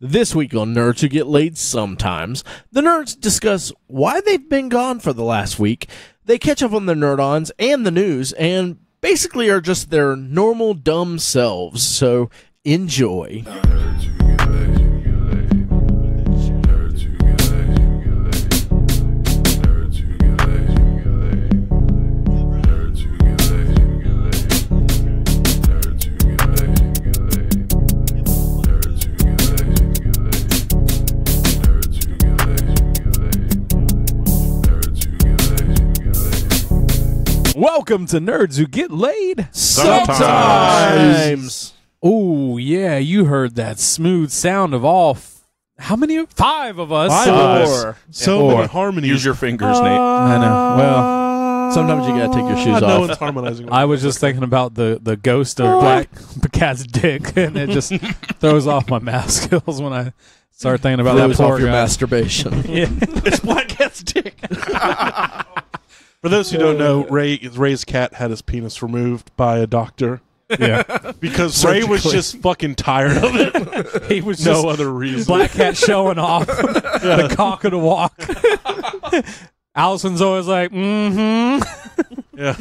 This week on Nerds Who Get Laid Sometimes, the nerds discuss why they've been gone for the last week. They catch up on the nerd-ons and the news, and basically are just their normal dumb selves. So enjoy. Welcome to Nerds Who Get Laid Sometimes. Oh, yeah, you heard that smooth sound of all. How many? 5 of us. 5 of us. So many harmonies. Use your fingers, Nate. I know. Well, sometimes you gotta take your shoes no off. one's harmonizing. I was just thinking about the ghost of Black Cat's dick, and it just throws off my math skills when I start thinking about that Throws poor off your guy. masturbation. Yeah. It's Black Cat's dick. For those who don't know, Ray's cat had his penis removed by a doctor. Yeah. Because Ray was just fucking tired of it. He was No just other reason. Black Cat showing off the cock of the walk. Allison's always like, Yeah.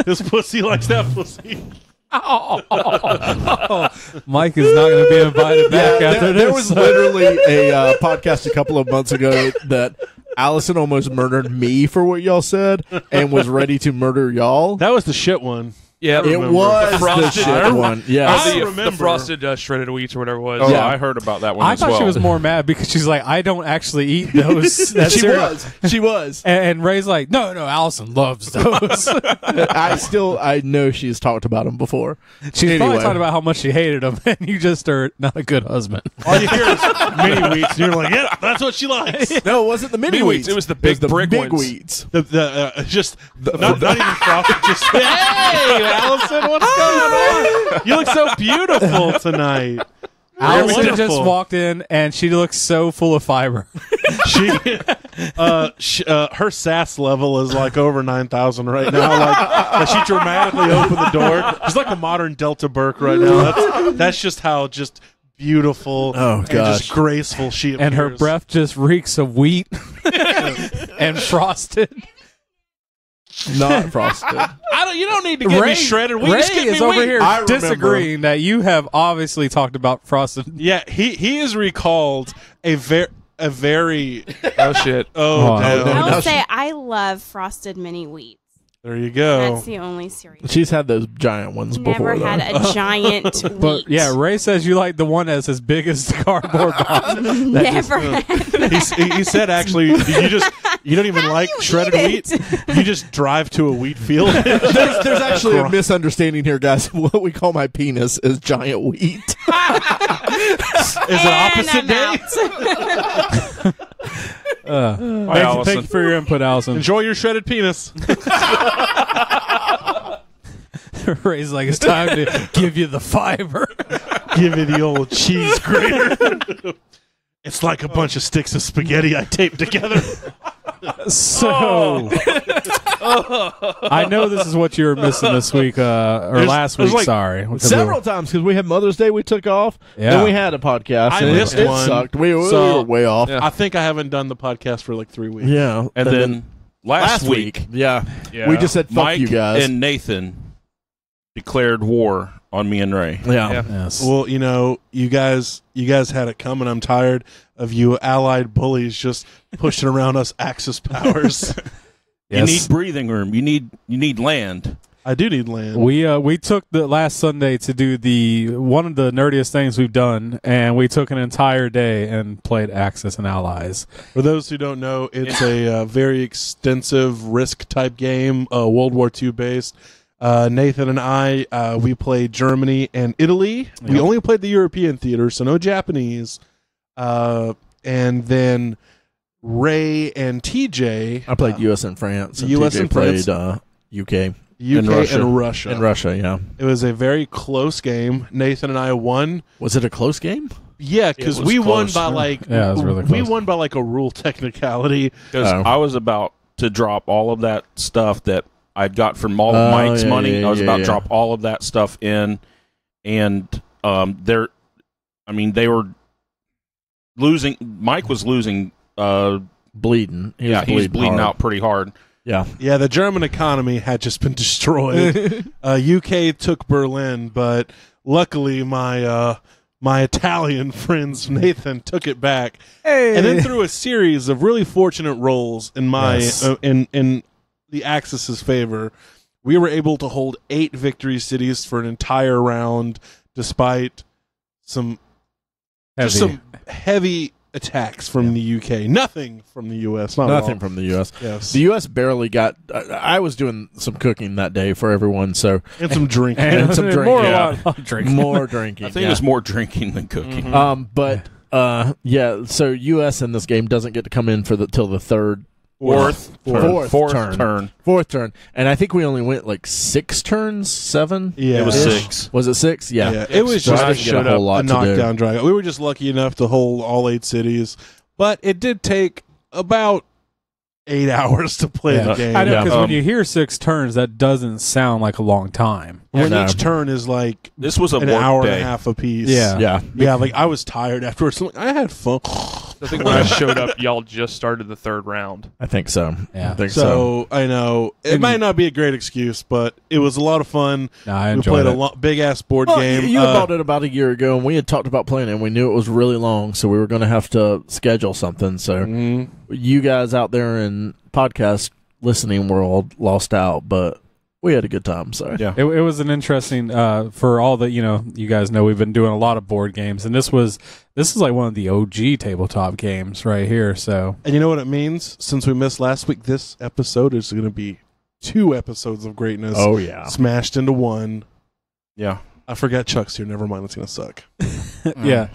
This pussy likes that pussy. Mike is not going to be invited back after there this. was literally a podcast a couple of months ago that Allison almost murdered me for what y'all said and was ready to murder y'all. That was the shit one. Yeah, It was the frosted- shit one. Yeah. I the remember. frosted shredded wheats or whatever it was. Oh, Yeah. I heard about that one I as thought well. she was more mad because she's like, I don't actually eat those. That She cereal. was. She was. And Ray's like, no, Allison loves those. I know she's talked about them before. She's Anyway. probably talking about how much she hated them, and you just are not a good husband. All you hear is mini wheats, and you're like, yeah, that's what she likes. No, it wasn't the mini Mini wheats. wheats. It was the big brick big ones. wheats. Not even frosted, just hey, Allison, what's going on? You look so beautiful tonight. Allison wonderful. just walked in, and she looks so full of fiber. Her sass level is like over 9,000 right now. Like she dramatically opened the door. She's like a modern Delta Burke right now. That's just how just beautiful and gosh. just graceful she appears. And her breath just reeks of wheat and frosted. Not frosted. You don't need to get me shredded wheat. Ray Just get me is over wheat. here I remember. disagreeing that you have obviously talked about frosted. Yeah, he has recalled a very Oh shit. Oh, damn. no. I Now will say I love frosted mini wheats. There you go. That's the only cereal. She's had those giant ones Never before. had though. a giant wheat. But yeah, Ray says you like the one that's as big as the cardboard box. Never had. He said actually you don't even like you shredded eat wheat. You just drive to a wheat field. There's actually a misunderstanding here, guys. What we call my penis is giant wheat. Is it opposite day? Thank you for your input, Allison. Enjoy your shredded penis. Ray's like, it's time to give you the fiber. Give me the old cheese grater. It's like a bunch of sticks of spaghetti I taped together. So, I know this is what you were missing this week, or last there's week, like sorry. Several times because we had Mother's Day we took off. Yeah. Then we had a podcast. I and missed it one. sucked. We So- were way off. Yeah. I think I haven't done the podcast for like 3 weeks. Yeah. And then last week, Yeah. Yeah. We just said, fuck Mike you guys. and Nathan declared war on me and Ray. yeah. Yes. Well, you guys had it coming. I'm tired of you allied bullies just pushing around us Axis powers. You need breathing room. You need land. I do need land. We took the last Sunday to do one of the nerdiest things we've done, and we took an entire day and played Axis and Allies. For those who don't know, it's a very extensive Risk type game, World War II based. Nathan and I, we played Germany and Italy. Yep. We only played the European theater, so no Japanese. And then Ray and TJ. I played U.S. and France. And US TJ and played France. UK. UK and Russia. In Russia, yeah. It was a very close game. Nathan and I won. Was it a close game? Yeah, because It was we won close. by like Yeah, it was really we close. won by like a rule technicality. Because Oh. I was about to drop all of that stuff that I'd got from all of Mike's yeah, money. yeah, I was about yeah. to drop all of that stuff in, and they were losing. Mike was losing. Bleeding. He was bleeding hard. out pretty hard. Yeah. Yeah, the German economy had just been destroyed. UK took Berlin, but luckily my Italian friends Nathan took it back, and then through a series of really fortunate rolls in my in the Axis's favor, we were able to hold 8 victory cities for an entire round, despite some heavy attacks from the UK. Nothing from the US. Nothing from the U.S. Yes. The U.S. barely got. I was doing some cooking that day for everyone, so And some drinking. and some drinking. More, Yeah. a lot of drinking. More drinking. I think it was more drinking than cooking. Yeah. So U.S. in this game doesn't get to come in till the third. Fourth turn, and I think we only went like 6 turns, 7. Yeah. It was Ish. 6. Was it 6? Yeah. It was So just I didn't get a whole lot a to do. knockdown drag. We were just lucky enough to hold all 8 cities, but it did take about 8 hours to play the game. I know, Yeah. because when you hear 6 turns, that doesn't sound like a long time. When No. each turn is like This was a an work hour day. and a half apiece. Yeah. Yeah. Like I was tired afterwards. Like, I had fun. I think when I showed up, y'all just started the third round. I think so. Yeah. I think so. So I know it And- might not be a great excuse, but it was a lot of fun. No, I We enjoyed played it. a big ass board Well, game. you bought it about a year ago, and we had talked about playing it, and we knew it was really long, so we were going to have to schedule something. So Mhm. you guys out there in podcast listening world lost out, but we had a good time. So Yeah. It was an interesting for all the you guys know we've been doing a lot of board games, and this is like one of the OG tabletop games right here. So And you know what it means? Since we missed last week, this episode is going to be 2 episodes of greatness yeah. smashed into one. Yeah. I forgot Chuck's here. Never mind. It's going to suck. yeah,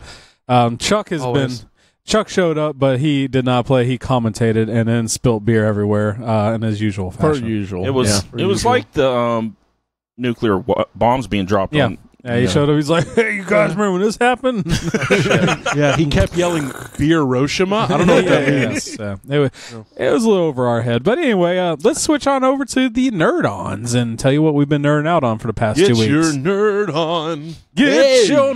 Chuck has Always. been. Chuck showed up, but he did not play. He commentated and then spilt beer everywhere in his usual Per fashion. usual. It was Yeah. it was like the nuclear bombs being dropped Yeah. on. Yeah, he showed up. He's like, "Hey, you guys remember when this happened?" Yeah, he kept yelling beer Hiroshima. I don't know what that Yeah, means. so it was a little over our head. But anyway, let's switch on over to the nerd-ons and tell you what we've been nerding out on for the past 2 Get weeks. your nerd on. Get Hey! your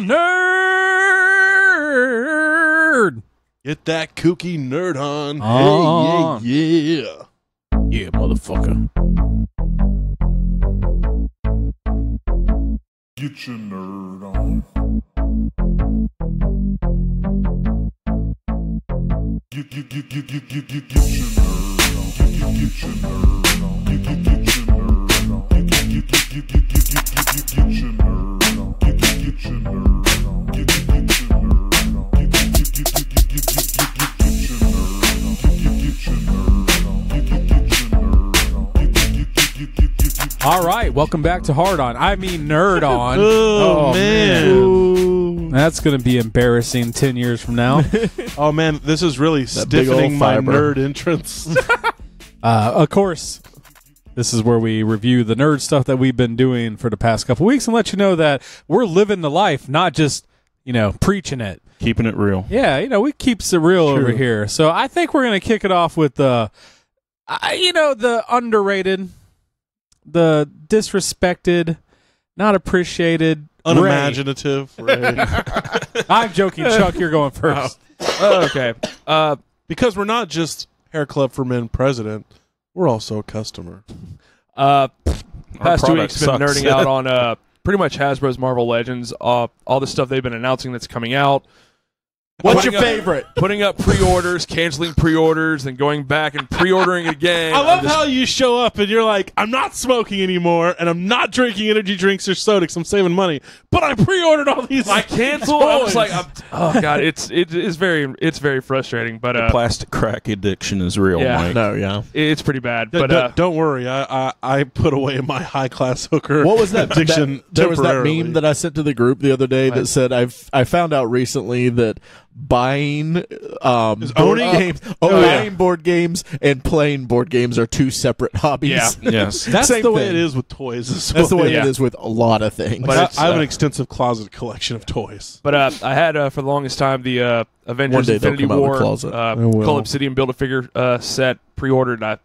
nerd Get that kooky nerd on. on. Hey, yeah, yeah. Yeah, motherfucker. Get your nerd on. Get your nerd on. Get your nerd on. Get your nerd on. Get your nerd on. Get your nerd on. Get your All right, welcome back to Hard On. I mean Nerd On. Oh, man. That's going to be embarrassing 10 years from now. Oh, man. This is really big old stiffening my fiber. nerd entrance. Of course, this is where we review the nerd stuff that we've been doing for the past couple weeks and let you know that we're living the life, not just, preaching it. Keeping it real. Yeah, we keeps it real over here. So I think we're going to kick it off with the underrated, the disrespected, not appreciated, Unimaginative. Right? I'm joking, Chuck. You're going first. Okay. Because we're not just Hair Club for Men president, we're also a customer. Past 2 product weeks been sucks. nerding out on pretty much Hasbro's Marvel Legends, all the stuff they've been announcing that's coming out. What's your Putting up- favorite? Putting up pre-orders, canceling pre-orders, then going back and pre-ordering again. I love I'm just- how you show up and you're like, I'm not smoking anymore, and I'm not drinking energy drinks or soda because I'm saving money, but I pre-ordered all these. I canceled. I was like, oh god, it's very frustrating, but The plastic crack addiction is real, Yeah. Mike. No, yeah. it's pretty bad. But But don't worry, I put away my high class hooker. What was that addiction? there was that temporarily. meme that I sent to the group the other day that said I found out recently that buying board owning? games, buying board games and playing board games are 2 separate hobbies. Yeah. Yes. That's Same the way thing. it is with toys. As That's the well. way Yeah. it is with a lot of things. But it's, I have an extensive closet collection of toys. But I had for the longest time the One Avengers day they'll Infinity come out of the War closet. will. Call Obsidian Build-A-Figure set pre-ordered, and I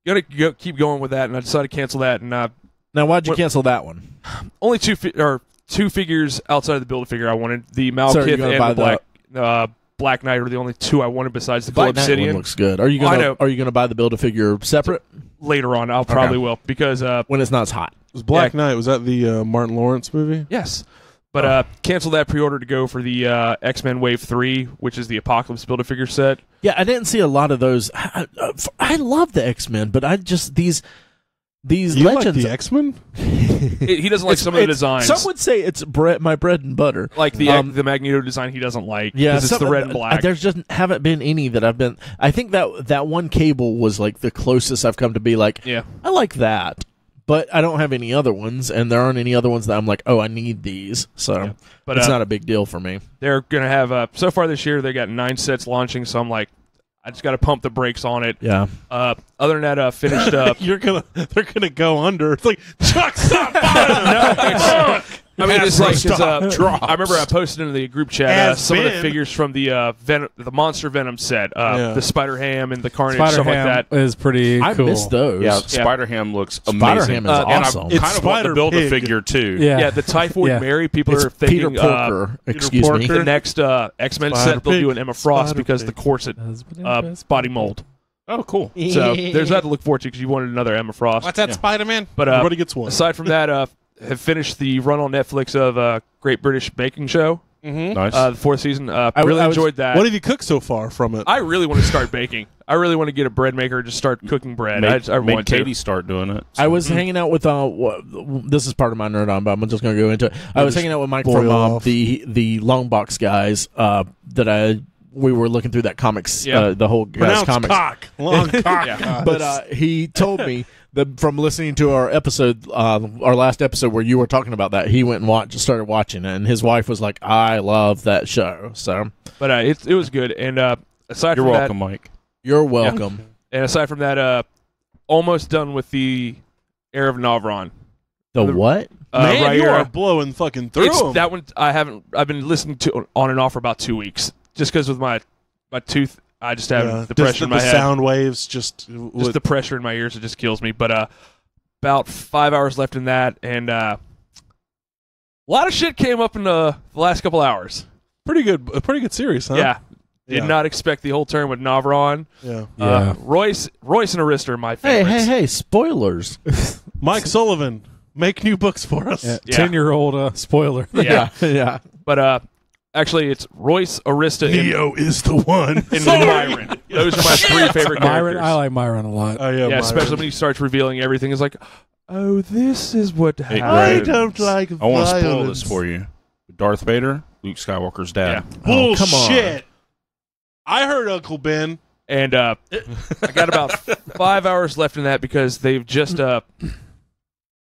was gonna keep going with that, and I decided to cancel that. And Now, why'd you cancel that one? only two figures outside of the Build-A-Figure I wanted: the So are you Malekith gonna and buy the Black Black Knight are the only two I wanted besides the Black Gold Knight one Obsidian. looks good. Are you I gonna know. Are you gonna buy the Build-A-Figure separate Later on, I'll probably will because when it's not as hot? Was Black Knight, was that the Martin Lawrence movie? yes. But cancel that pre-order to go for the X-Men Wave 3, which is the Apocalypse Build-A-Figure set. Yeah, I didn't see a lot of those. I love the X-Men, but I just these You legends. like the X-Men? He doesn't like some of the designs. Some would say it's my bread and butter. Like the Magneto design he doesn't like Yeah, because it's the red and black. There's just haven't been any that I've been. I think that one Cable was like the closest I've come to be like, Yeah. I like that, but I don't have any other ones, and there aren't any other ones that I'm like, oh, I need these. So But it's not a big deal for me. they're going to have, so far this year, they got 9 sets launching, so I'm like, I just got to pump the brakes on it. Yeah. Other than that, finished up. They're gonna go under. It's like, Chuck, stop buying them! I mean, it's like Stop. I remember I posted in the group chat Has some of the been. figures from the Monster Venom set, Yeah. the Spider Ham and the Carnage, stuff like Spider-Ham that. is pretty I cool. missed those. Yeah, Spider-Ham looks amazing. Spider-Ham is And awesome. I'm It's kind of wanting to build a Spider-Pig. figure, too. Yeah. Yeah, the Typhoid Yeah. Mary. People It's are Peter thinking Porker. Excuse me. Porker. the next X-Men set they'll do an Emma Frost Spider-Pig. because the corset body mold. Oh, cool. So there's that to look forward to because you wanted another Emma Frost. that, Spider-Man? But Everybody gets one. aside from that, have finished the run on Netflix of Great British Baking Show, Nice. the 4th season. I Really was- enjoyed that. What have you cooked so far from it? I really want to start baking. I really want to get a bread maker and just start cooking bread. I made want Katie to. start doing it. I was hanging out with this is part of my nerd on, but I'm just going to go into it. I was hanging out with Mike from boil off. the long box guys that we were looking through that comics, Yeah. the whole guys Pronounced comics. cock. Long cock. Yeah. But he told me that from listening to our episode, our last episode where you were talking about that, he went and started watching it, and his wife was like, "I love that show." So But it was good. And aside You're from welcome, Mike. you're welcome. that, and aside from that, almost done with the Heir of Navron. The what? Man, right you here. are blowing fucking through It's them. that one. I've been listening to on and off for about 2 weeks, just because with my tooth, I just have the pressure in my the head. sound waves just Just the pressure in my ears, it just kills me. But about 5 hours left in that, and a lot of shit came up in the last couple hours. a pretty good series, huh? Yeah, did Yeah. not expect the whole turn with Navron. Yeah. Yeah. Royce and Arista are my Hey, favorites. hey! Spoilers. Mike Sullivan, make new books for us. Yeah. Yeah. 10-year-old spoiler. Yeah. yeah. But actually, it's Royce, Arista, Neo is the one. and Myron. Those are my 3 favorite Myron, characters. I like Myron a lot. Oh, yeah, Yeah, Myron. especially when he starts revealing everything. It's like, oh, this is what happened. I don't like I want to spoil violence. this for you. Darth Vader, Luke Skywalker's dad. Oh, come on. Bullshit. I heard Uncle Ben. And I got about 5 hours left in that because they've just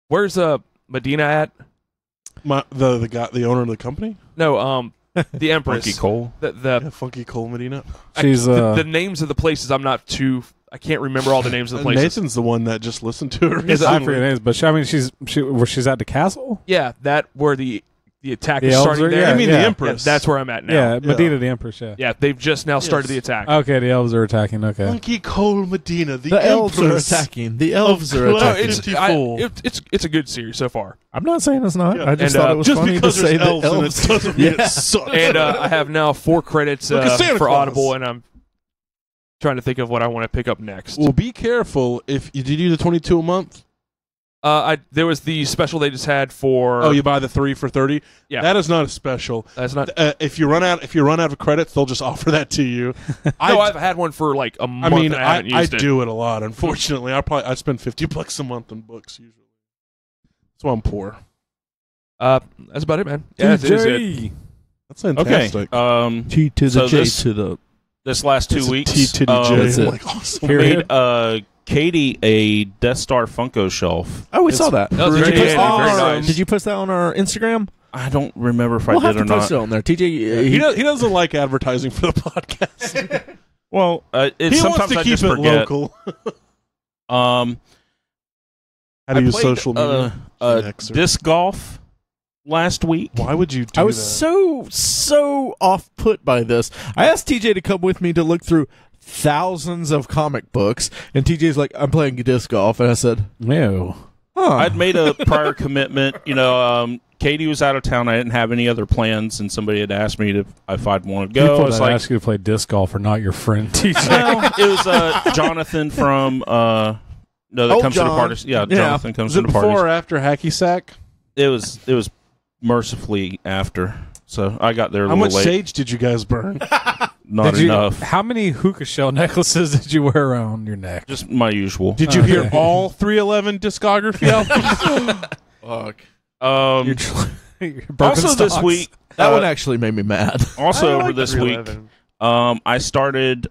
where's Medina at? The guy, the owner of the company. No, the Empress. Funky Cole. Yeah, Funky Cole Medina. She's the names of the places I can't remember all the names of the places. Nathan's the one that just listened to her. Is I recently. forget names, but where she's at the castle. Yeah, that where the attack The is elves starting are- there. yeah, I mean yeah. the Yeah, Empress. that's where I'm at now. Yeah, Medina the Empress. Yeah. Yeah, they've just now started Yes. the attack. Okay, the elves are attacking. Okay. Funky Cole Medina. The, The elves are Empress. attacking. The elves are Of No, attacking. it's a good series so far. I'm not saying it's not. Yeah. I just And, thought it was Just funny to because say there's that elves in elves. it doesn't mean Yeah. it sucks. And I have now 4 credits Look at Santa for Claus. Audible, and I'm trying to think of what I want to pick up next. Well, be careful if you did you do the 22 a month. There was the special they just had for. Oh, you buy the 3 for 30. Yeah. That is not a special. That's not. If you run out of credits, they'll just offer that to you. I've had one for like a month. I mean, and I haven't I used it. do it a lot. Unfortunately, I spend $50 a month on books usually. So I'm poor. That's about it, man. Yeah, that is it. That's Okay. fantastic. T to the So J this- to the. This last 2 It's a weeks, T to the J. That's I'm it. like, awesome. made Katie a Death Star Funko shelf. Oh, we It's saw that. That was Did very you post handy, that very on our- nice. Did you post that on our Instagram? I don't remember if We'll I have did to or post not. it on there. TJ, He doesn't like advertising for the podcast. Well, He sometimes wants to I keep just it forget. local. How How to use social media. Xer. disc golf last week. Why would you do I was that? so off put by this. I asked TJ to come with me to look through thousands of comic books, and TJ's like, "I'm playing disc golf," and I said, No. "Huh." I'd made a prior commitment, Katie was out of town. I didn't have any other plans, and somebody had asked me if I'd want to go. People I was that like, ask you to play disc golf are not your friend, TJ. well, it was Jonathan from that comes to the John. parties. Yeah, Jonathan comes Was to it the before parties. or after Hacky Sack? It was mercifully after, so I got there a How little much late. sage did you guys burn? Not Did you- enough. How many hookah shell necklaces did you wear around your neck? Just my usual. Did you hear all 311 discography albums? Fuck. Your Also this Birkenstocks? week, That one actually made me mad. also I over like this the week, 311. I started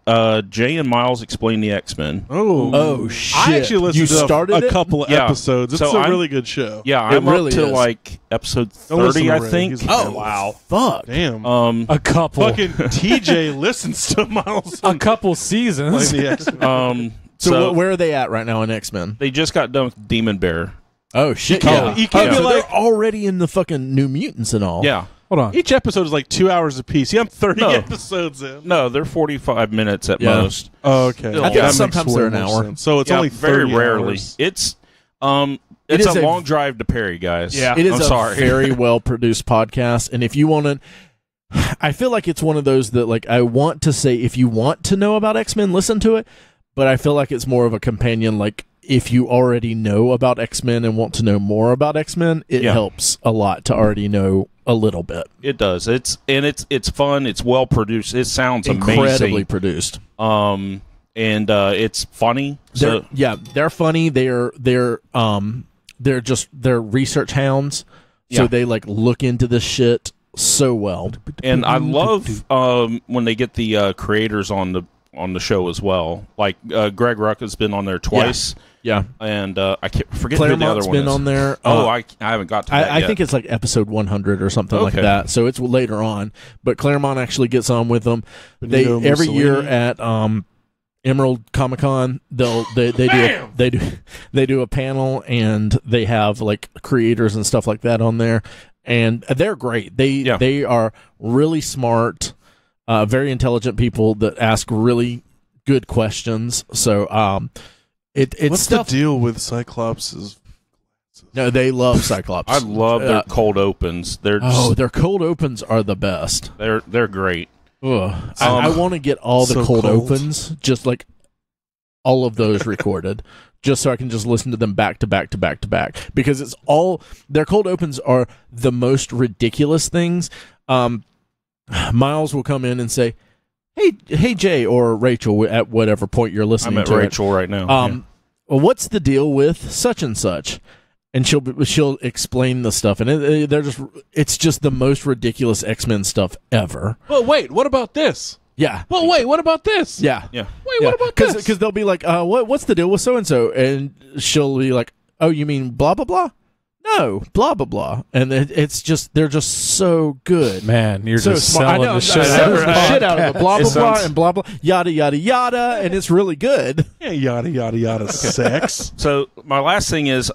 Jay and Miles Explain the X-Men. Oh shit! I actually listened you to started a it? couple of Yeah. episodes. It's So a I'm- really good show. Yeah, It I'm really up to is. like episode Don't listen 30, to I Ray. think. He's a Oh fan. wow! Fuck. Damn. A couple. Fucking TJ listens to Miles. A couple seasons. Play the X-Men. So, where are they at right now in X-Men? they just got done with Demon Bear. Oh shit! can't- Yeah. you can't Oh, be so like- they're already in the fucking New Mutants and all. Yeah. Hold on. Each episode is like 2 hours apiece. Yeah, I'm 30 No. episodes in. No, they're 45 minutes at Yeah. most. Oh, okay. I think That makes sometimes way they're an more hour. sense. So it's Yeah, only very 30 rarely. hours. It's It a is a- long drive to Perry, guys. Yeah. It is I'm a sorry. very well produced podcast, and if you want to, I feel like it's one of those that like I want to say if you want to know about X-Men, listen to it, but I feel like it's more of a companion. Like if you already know about X-Men and want to know more about X-Men, it Yeah. helps a lot to already know a little bit. It does. It's fun. It's well produced. It sounds Incredibly amazing. produced. And it's funny. So They're funny. They're research hounds, so Yeah. they like look into this shit so well. and I love when they get the creators on the show as well. Like Greg Ruck has been on there twice. Yeah, And I can't forget who the other Claremont's one been is. on there. Oh, I haven't got to that I yet. think it's like episode 100 or something like Okay. that. So it's later on. But Claremont actually gets on with them. Benito They every year Mussolini. at Emerald Comic Con, they do a panel and they have like creators and stuff like that on there, and they're great. They are really smart, very intelligent people that ask really good questions. So it's What's stuff. the deal with Cyclops'? No, they love Cyclops. I love their cold opens. They're just, their cold opens are the best. they're great. Ugh. I want to get all the so cold cold. opens, just like all of those recorded, just so I can just listen to them back to back to back to back. Because it's all their cold opens are the most ridiculous things. Miles will come in and say, "Hey, Jay or Rachel," at whatever point you're listening I'm at to Rachel right now. well, what's the deal with such and such? And she'll explain the stuff, and it's just the most ridiculous X-Men stuff ever. Well, wait. What about this? Yeah. Well, wait. What about this? Yeah. Yeah. Wait. What about this? Because they'll be like, what's the deal with so and so? And she'll be like, oh, you mean blah blah blah? No, blah blah blah. And it's just they're just so good. Man, you're So just smart. I selling know, the shit I'm out selling of the shit out of it. Blah It blah blah sounds- and blah blah yada yada yada, and it's really good. Yeah, yada yada yada. Sex. So my last thing is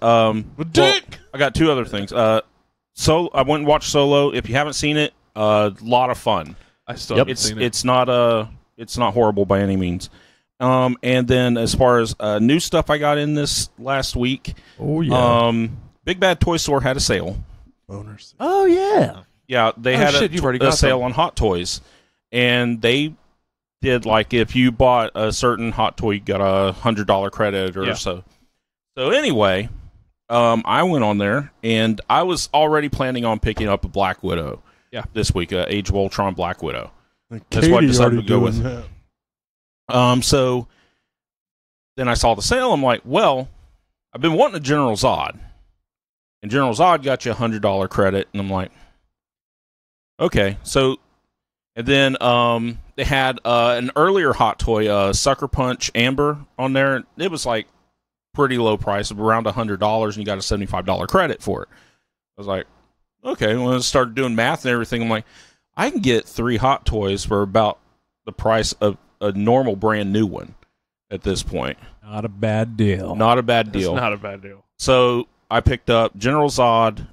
Dick. I got two other things. So I went and watched Solo. If you haven't seen it, a lot of fun. I still Yep. haven't seen it. It's not horrible by any means. And then as far as new stuff I got in this last week, Oh Big Bad Toy Store had a sale. Boners. Oh yeah. Yeah, they Oh, had shit, you've already a got sale them. on Hot Toys, and they did like if you bought a certain Hot Toy, you got $100 credit or Yeah. so. So anyway, I went on there, and I was already planning on picking up a Black Widow. Yeah. This week, Age of Ultron Black Widow. Like, That's what I Katie decided already to go doing with. that. So then I saw the sale. I'm like, well, I've been wanting a General Zod, and General Zod got you $100 credit, and I'm like, okay. So, and then they had an earlier Hot Toy, Sucker Punch Amber, on there. It was like pretty low price, around $100, and you got a $75 credit for it. I was like, okay. When I started doing math and everything, I'm like, I can get 3 Hot Toys for about the price of a normal brand new one at this point. Not a bad deal. Not a bad It's deal. not a bad deal. So I picked up General Zod,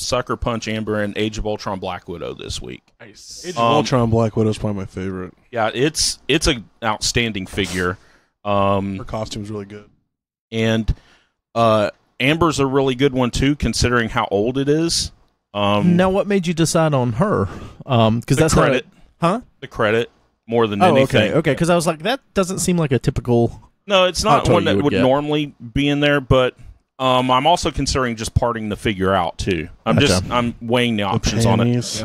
Sucker Punch Amber, and Age of Ultron Black Widow this week. Nice. Age of Ultron Black Widow is probably my favorite. Yeah, it's an outstanding figure. Her costume's really good. And Amber's a really good one too, considering how old it is. Now, what made you decide on her? Because that's credit. Huh? The credit more than Oh, anything. okay. Because I was like, that doesn't seem like a typical. No, it's Hot not toy one you that would would get. normally be in there, but I'm also considering just parting the figure out too. Gotcha. I'm weighing the options on it. panties,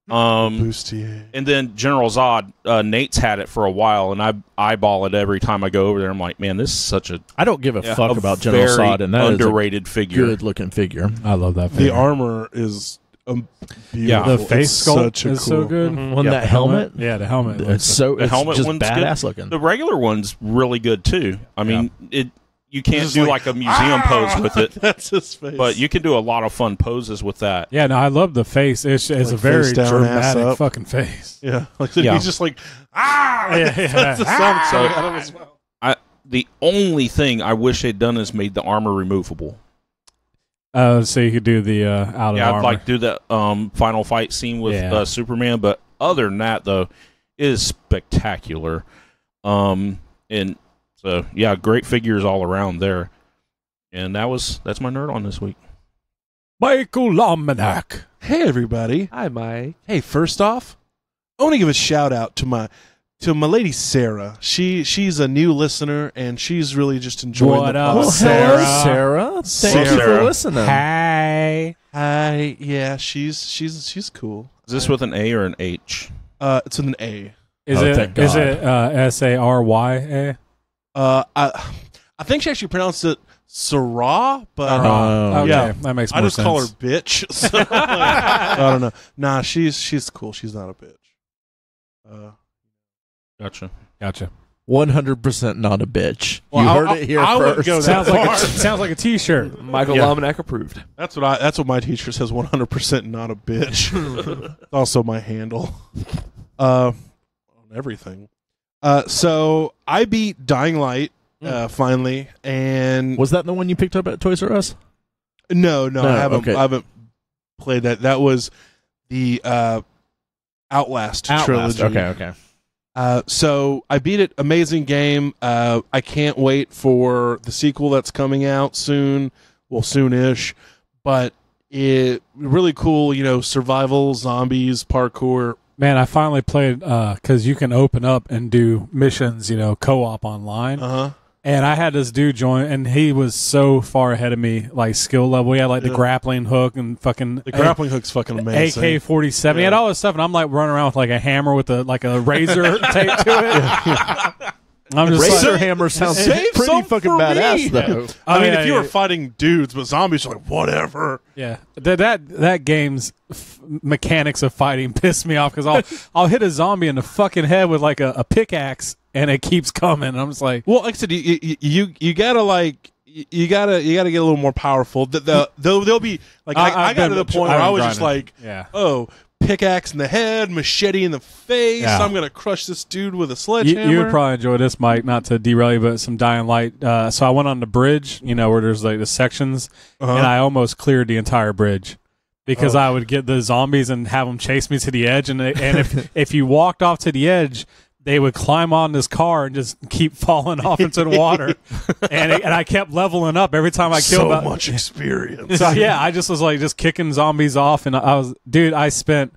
bustier. And then General Zod, Nate's had it for a while, and I eyeball it every time I go over there. I'm like, man, this is such a I don't give a fuck a about General very Zod, and that underrated is a figure. good-looking figure. I love that. The Figure. armor is beautiful. Yeah. The face It's sculpt such a is so cool- good. When Yeah, that helmet, Yeah, the helmet. it's so The it's helmet just one's badass good. looking. The regular one's really good too. I mean, you can't Just do like, like a museum pose with it, That's his face. but you can do a lot of fun poses with that. Yeah, no, I love the face. It's a Like very face down, ass dramatic up. fucking face. Yeah, like Yeah. he's just like Yeah, yeah. That's the sound coming out of his mouth. The only thing I wish they'd done is made the armor removable. So you could do the out of Yeah, armor. I'd like to do the final fight scene with Yeah. Superman, but other than that, though, it is spectacular. And so, yeah, great figures all around there. And that's my nerd on this week. Michael Almanac. Hey everybody. Hi, Mike. Hey, first off, I want to give a shout out to my lady Sarah. She's a new listener and she's really just enjoying What the up, Well, podcast. hello, Sarah. Sarah. Thank you for Sarah. listening. Hey. Hi, yeah, she's cool. Is this with an A or an H? It's with an A. Is Oh, it thank is God. it Sarya? I think she actually pronounced it Sarah, but Okay, yeah, that makes more I just sense. call her bitch. So, like, I don't know. Nah, she's cool. She's not a bitch. Gotcha. Gotcha. 100% not a bitch. Well, you I- heard I- it here I would first. go that Sounds like far. sounds like a T-shirt. Michael Yeah. Almanac approved. That's what my teacher says. 100% not a bitch. Also my handle. On everything. So I beat Dying Light finally, and Was that the one you picked up at Toys R Us? no, I haven't. okay. I haven't played that. That was the Outlast trilogy. Okay. So I beat it. Amazing game. I can't wait for the sequel that's coming out soon. Well, soonish. But it really cool. Survival, zombies, parkour. Man, I finally played because you can open up and do missions, co-op online. And I had this dude join, and he was so far ahead of me, like skill level. He had like the Yeah. grappling hook and fucking The grappling hook's fucking amazing. AK-47. He had all this stuff, and I'm like running around with like a hammer with a razor taped to it. I'm just Razor like, Hammer sounds Save pretty some fucking for badass, me. though. I mean, yeah, if you were yeah. fighting dudes, but zombies are like whatever. yeah, that game's mechanics of fighting piss me off because I'll hit a zombie in the fucking head with like a pickaxe, and it keeps coming. And I'm just like, Well, like I said, you gotta like. You gotta get a little more powerful. They'll be like I got to the point where I was just like, yeah. oh, pickaxe in the head, machete in the face. Yeah. I'm gonna crush this dude with a sledgehammer. You would probably enjoy this, Mike. Not to derail you, but some Dying Light. So I went on the bridge, where there's like the sections, and I almost cleared the entire bridge because I would get the zombies and have them chase me to the edge, and if you walked off to the edge, they would climb on this car and just keep falling off into the water, and I kept leveling up every time I killed. so much experience. So yeah, I just was like just kicking zombies off, and I spent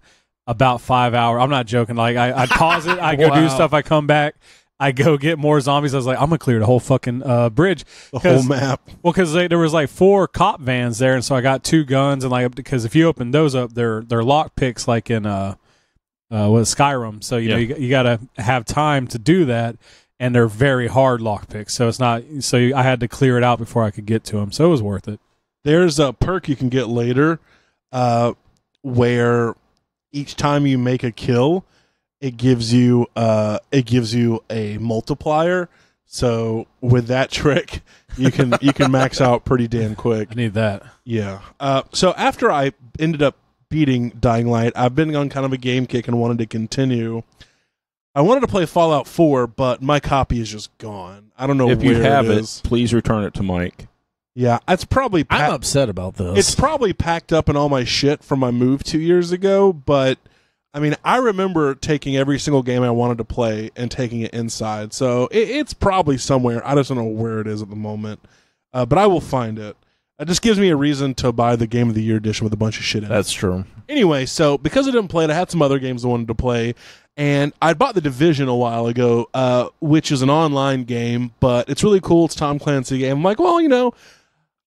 about 5 hours. I'm not joking. Like I'd pause it, I go do stuff, I come back, I go get more zombies. I was like, I'm gonna clear the whole fucking bridge, The whole map. Well, because there was like 4 cop vans there, and so I got 2 guns, and like because if you open those up, they're lock picks like in Skyrim. So you gotta have time to do that, and they're very hard lock picks. So it's not. So I had to clear it out before I could get to them. So it was worth it. There's a perk you can get later, where each time you make a kill, it gives you a multiplier. So with that trick, you can max out pretty damn quick. I need that. Yeah. So after I ended up beating Dying Light, I've been on kind of a game kick and wanted to continue. I wanted to play Fallout 4, but my copy is just gone. I don't know If where you have it it, is. please return it to Mike. Yeah, it's probably I'm upset about this. it's probably packed up in all my shit from my move 2 years ago, but I mean, I remember taking every single game I wanted to play and taking it inside. So it's probably somewhere. I just don't know where it is at the moment. But I will find it. That just gives me a reason to buy the Game of the Year edition with a bunch of shit in it. That's true. Anyway, so because I didn't play it, I had some other games I wanted to play. And I bought The Division a while ago, which is an online game, but it's really cool. It's a Tom Clancy game. I'm like, well,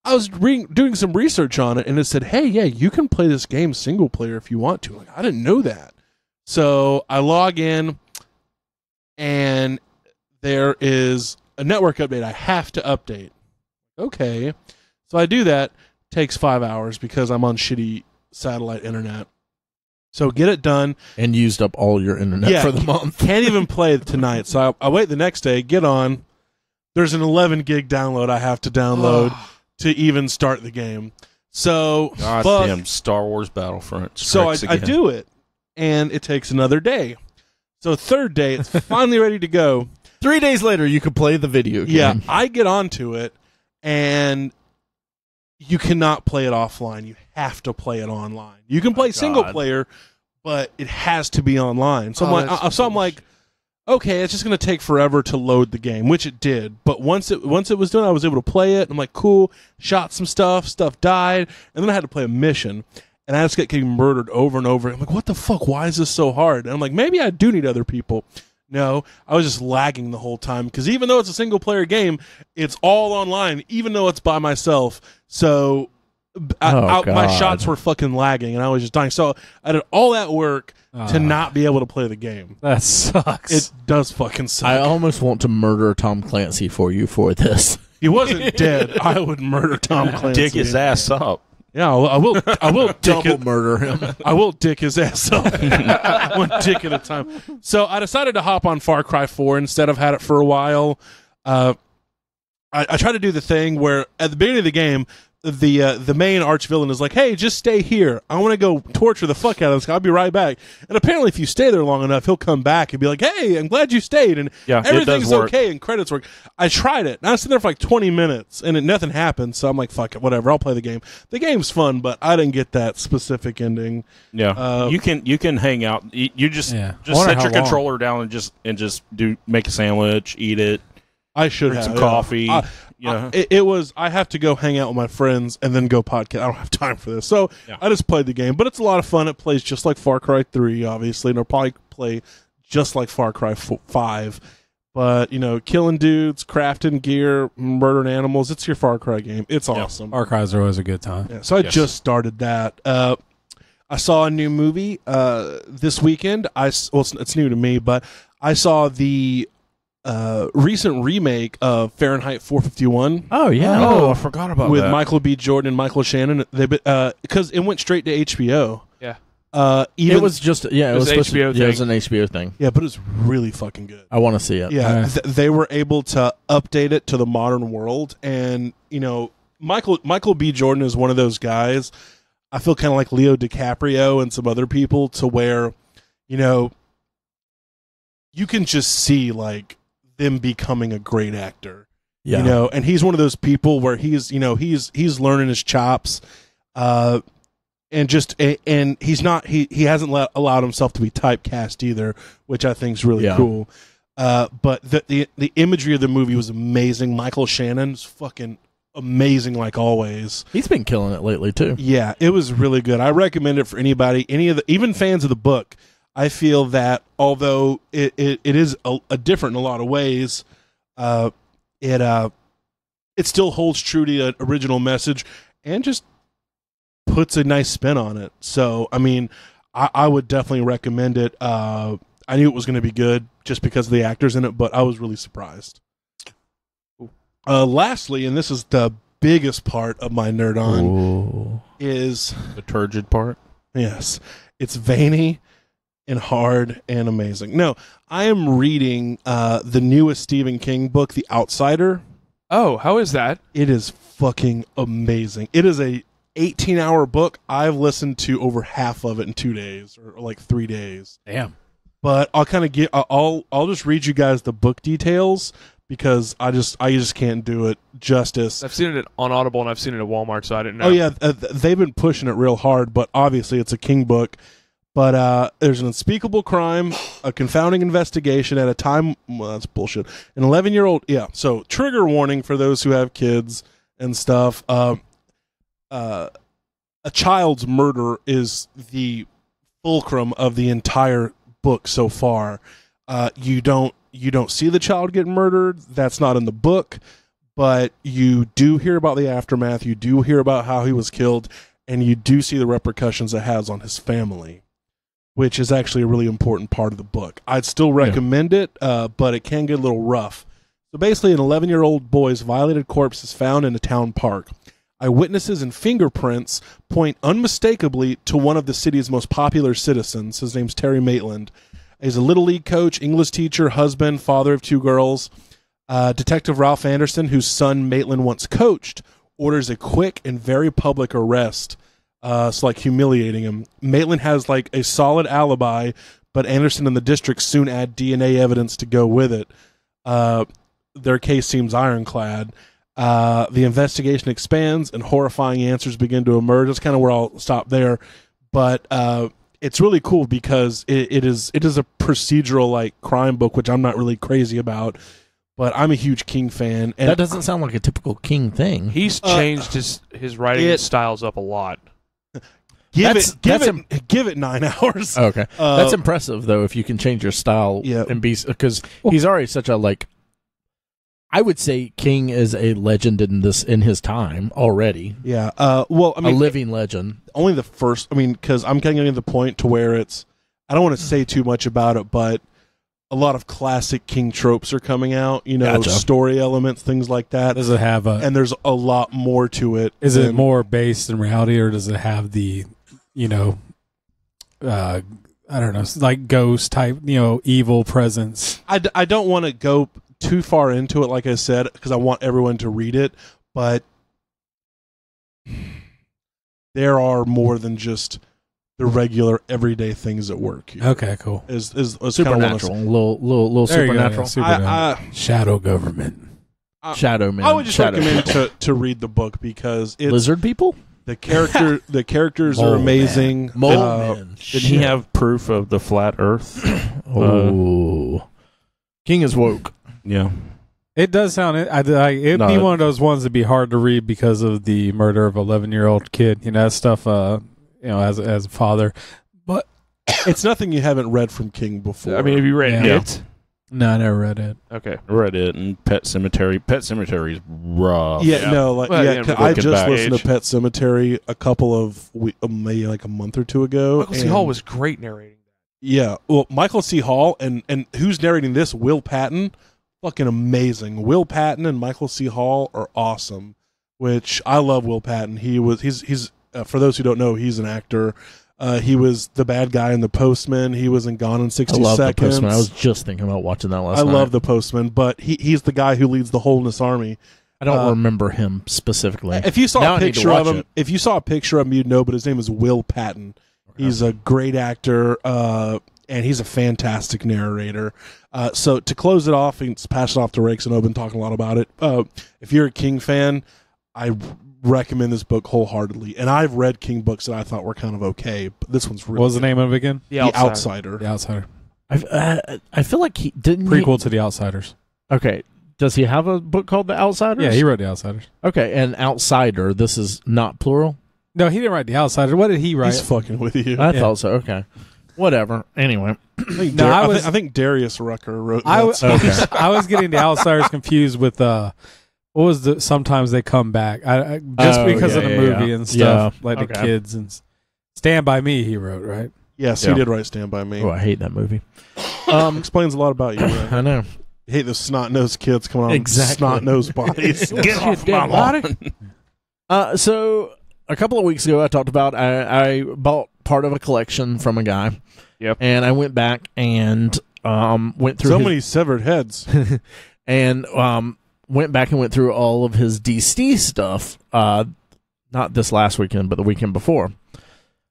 I was doing some research on it, and it said, hey, yeah, you can play this game single player if you want to. Like, I didn't know that. So I log in, and there is a network update I have to update. Okay. So I do that. Takes 5 hours because I'm on shitty satellite internet. So get it done. And used up all your internet for the month. Can't even play it tonight. So I wait the next day, get on. There's an 11 gig download I have to download to even start the game. So, damn Star Wars Battlefront. So I do it, and it takes another day. So third day, it's finally ready to go. 3 days later, you could play the video game. Yeah, I get onto it, and you cannot play it offline. You have to play it online. You can play single player, but it has to be online. So I'm like, okay, it's just going to take forever to load the game, which it did. But once it was done, I was able to play it. I'm like, cool. Shot some stuff died, and then I had to play a mission, and I just kept getting murdered over and over. I'm like, what the fuck? Why is this so hard? And I'm like, maybe I do need other people. No, I was just lagging the whole time because even though it's a single player game, it's all online, even though it's by myself. So my shots were fucking lagging, and I was just dying. So I did all that work to not be able to play the game. That sucks. It does fucking suck. I almost want to murder Tom Clancy for you for this. He wasn't dead. I would murder Tom Clancy. Dig his ass up. Yeah, I will Double murder him. I will dick his ass up. One dick at a time. So I decided to hop on Far Cry 4 instead of had it for a while. I tried to do the thing where at the beginning of the game, the main arch villain is like, hey, just stay here. I want to go torture the fuck out of this guy. I'll be right back. And apparently if you stay there long enough, he'll come back and be like, hey, I'm glad you stayed. And everything's okay and credits work. I tried it. And I was sitting there for like 20 minutes and nothing happened. So I'm like, fuck it, whatever. I'll play the game. The game's fun, but I didn't get that specific ending. Yeah. You can hang out. You just set your controller down and just make a sandwich, eat it. I should drink have some coffee. It was I have to go hang out with my friends and then go podcast. I don't have time for this, so I just played the game. But it's a lot of fun. It plays just like Far Cry 3, obviously, and it'll probably play just like Far Cry 5. But killing dudes, crafting gear, murdering animals. It's your Far Cry game. It's awesome. Far Cries are always a good time. Yeah, so I just started that. I saw a new movie this weekend. It's new to me, but I saw the recent remake of Fahrenheit 451. Oh yeah. Oh, I forgot about with that. Michael B. Jordan and Michael Shannon. They because it went straight to HBO. Yeah. It was just it was supposed HBO to, it was an HBO thing. Yeah, but it's really fucking good. I want to see it. Yeah, they were able to update it to the modern world, and Michael B. Jordan is one of those guys. I feel kind of like Leo DiCaprio and some other people, to where you can just see like them becoming a great actor. Yeah. And he's one of those people where he's learning his chops, and he's not he hasn't allowed himself to be typecast either, which I think is really cool. But the imagery of the movie was amazing. Michael Shannon's fucking amazing, like always. He's been killing it lately too. Yeah, it was really good. I recommend it for anybody, even fans of the book. I feel that although it is a different in a lot of ways, it still holds true to the original message and just puts a nice spin on it. So, I mean, I would definitely recommend it. I knew it was going to be good just because of the actors in it, but I was really surprised. Lastly, and this is the biggest part of my nerd on, is the turgid part. Yes, it's veiny and hard and amazing. No, I am reading the newest Stephen King book, The Outsider. Oh, how is that? It is fucking amazing. It is a 18-hour book. I've listened to over half of it in 2 days or like 3 days. Damn. But I'll kind of I'll just read you guys the book details because I just can't do it justice. I've seen it on Audible and I've seen it at Walmart, so I didn't know. Oh yeah, they've been pushing it real hard, but obviously it's a King book. But there's an unspeakable crime, a confounding investigation at a time. Well, that's bullshit. An 11-year-old. Yeah. So trigger warning for those who have kids and stuff. a child's murder is the fulcrum of the entire book so far. You don't see the child get murdered. That's not in the book, but you do hear about the aftermath. You do hear about how he was killed, and you do see the repercussions it has on his family, which is actually a really important part of the book. I'd still recommend it, but it can get a little rough. So basically, an 11-year-old boy's violated corpse is found in a town park. Eyewitnesses and fingerprints point unmistakably to one of the city's most popular citizens. His name's Terry Maitland. He's a Little League coach, English teacher, husband, father of 2 girls. Detective Ralph Anderson, whose son Maitland once coached, orders a quick and very public arrest. It's like humiliating him. Maitland has like a solid alibi, but Anderson and the district soon add DNA evidence to go with it. Their case seems ironclad. The investigation expands and horrifying answers begin to emerge. That's kind of where I'll stop there. But it's really cool because it is a procedural like crime book, which I'm not really crazy about. But I'm a huge King fan. And That doesn't sound like a typical King thing. He's changed his writing styles up a lot. Give it 9 hours. Okay, that's impressive though. If you can change your style, and be because he's already such a like. I would say King is a legend in his time already. Yeah. Well, I mean, a living legend. Only the first. I mean, because I'm getting to the point to where it's. I don't want to say too much about it, but a lot of classic King tropes are coming out. You know, story elements, things like that. Does it have and there's a lot more to it. Is it more based in reality, or does it have the, I don't know, like ghost type, evil presence? I don't want to go too far into it, like I said, because I want everyone to read it, but there are more than just the regular everyday things at work here. Okay, cool. Is supernatural, little supernatural. Shadow government, shadow man. I would just recommend to read the book because it's lizard people. The characters are amazing. Did he have proof of the flat Earth? King is woke. Yeah, it does sound. It'd be one of those ones that'd be hard to read because of the murder of an 11-year-old kid. That stuff. As a father, but it's nothing you haven't read from King before. I mean, have you read it? No, I never read it. Okay, I read it and Pet Cemetery. Pet Cemetery is rough. Yeah, no, I just listened to Pet Cemetery a couple of maybe like a month or two ago. Michael C. Hall was great narrating. Yeah, well, Michael C. Hall and who's narrating this? Will Patton, fucking amazing. Will Patton and Michael C. Hall are awesome. Which I love. Will Patton. He's for those who don't know, he's an actor. He was the bad guy in The Postman. He was in Gone in 60 I love Seconds. The Postman. I was just thinking about watching that last night. I love The Postman, but he's the guy who leads the Holiness Army. I don't remember him specifically. If you saw a picture of him, you'd know. But his name is Will Patton. Okay. He's a great actor, and he's a fantastic narrator. So to close it off and pass it off to Rakes, and I've been talking a lot about it. If you're a King fan, I recommend this book wholeheartedly. And I've read King books that I thought were kind of okay, but this one's really What was the name of it again? The Outsider. The Outsider. I feel like he didn't prequel to The Outsiders. Okay. Does he have a book called The Outsiders? Yeah, he wrote The Outsiders. Okay, and Outsider, this is not plural? No, he didn't write The Outsider. What did he write? He's fucking with you. I thought so. Okay. Whatever. Anyway. I think Darius Rucker wrote that. I was getting The Outsiders confused with what was the Sometimes They Come Back. Just because of the movie and stuff, like the kids and Stand By Me he wrote, right? Yes, he did write Stand By Me. Oh, I hate that movie. Explains a lot about you, right? I know. You hate those snot-nosed kids coming on snot-nosed bodies. Get off my lawn. So a couple of weeks ago I talked about I bought part of a collection from a guy. Yep. And I went back and went through many severed heads. And went back and went through all of his DC stuff, not this last weekend, but the weekend before.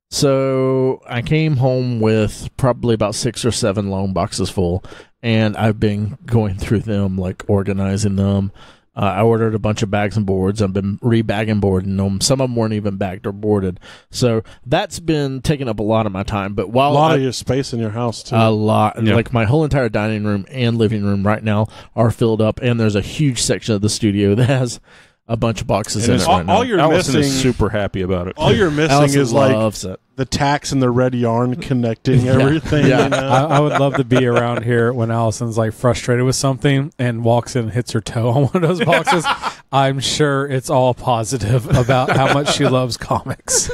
So I came home with probably about 6 or 7 long boxes full, and I've been going through them, like organizing them. I ordered a bunch of bags and boards. I've been re-bagging boarding them. Some of them weren't even bagged or boarded. So that's been taking up a lot of my time. But while a lot of your space in your house, too. A lot. Yeah. Like my whole entire dining room and living room right now are filled up, and there's a huge section of the studio that has a bunch of boxes And in it right now. all you're Allison missing. is super happy about it. All you're missing Allison is like loves it. the tacks and the red yarn connecting everything. Yeah. You know? I would love to be around here when Allison's like frustrated with something and walks in and hits her toe on one of those boxes. I'm sure it's all positive about how much she loves comics.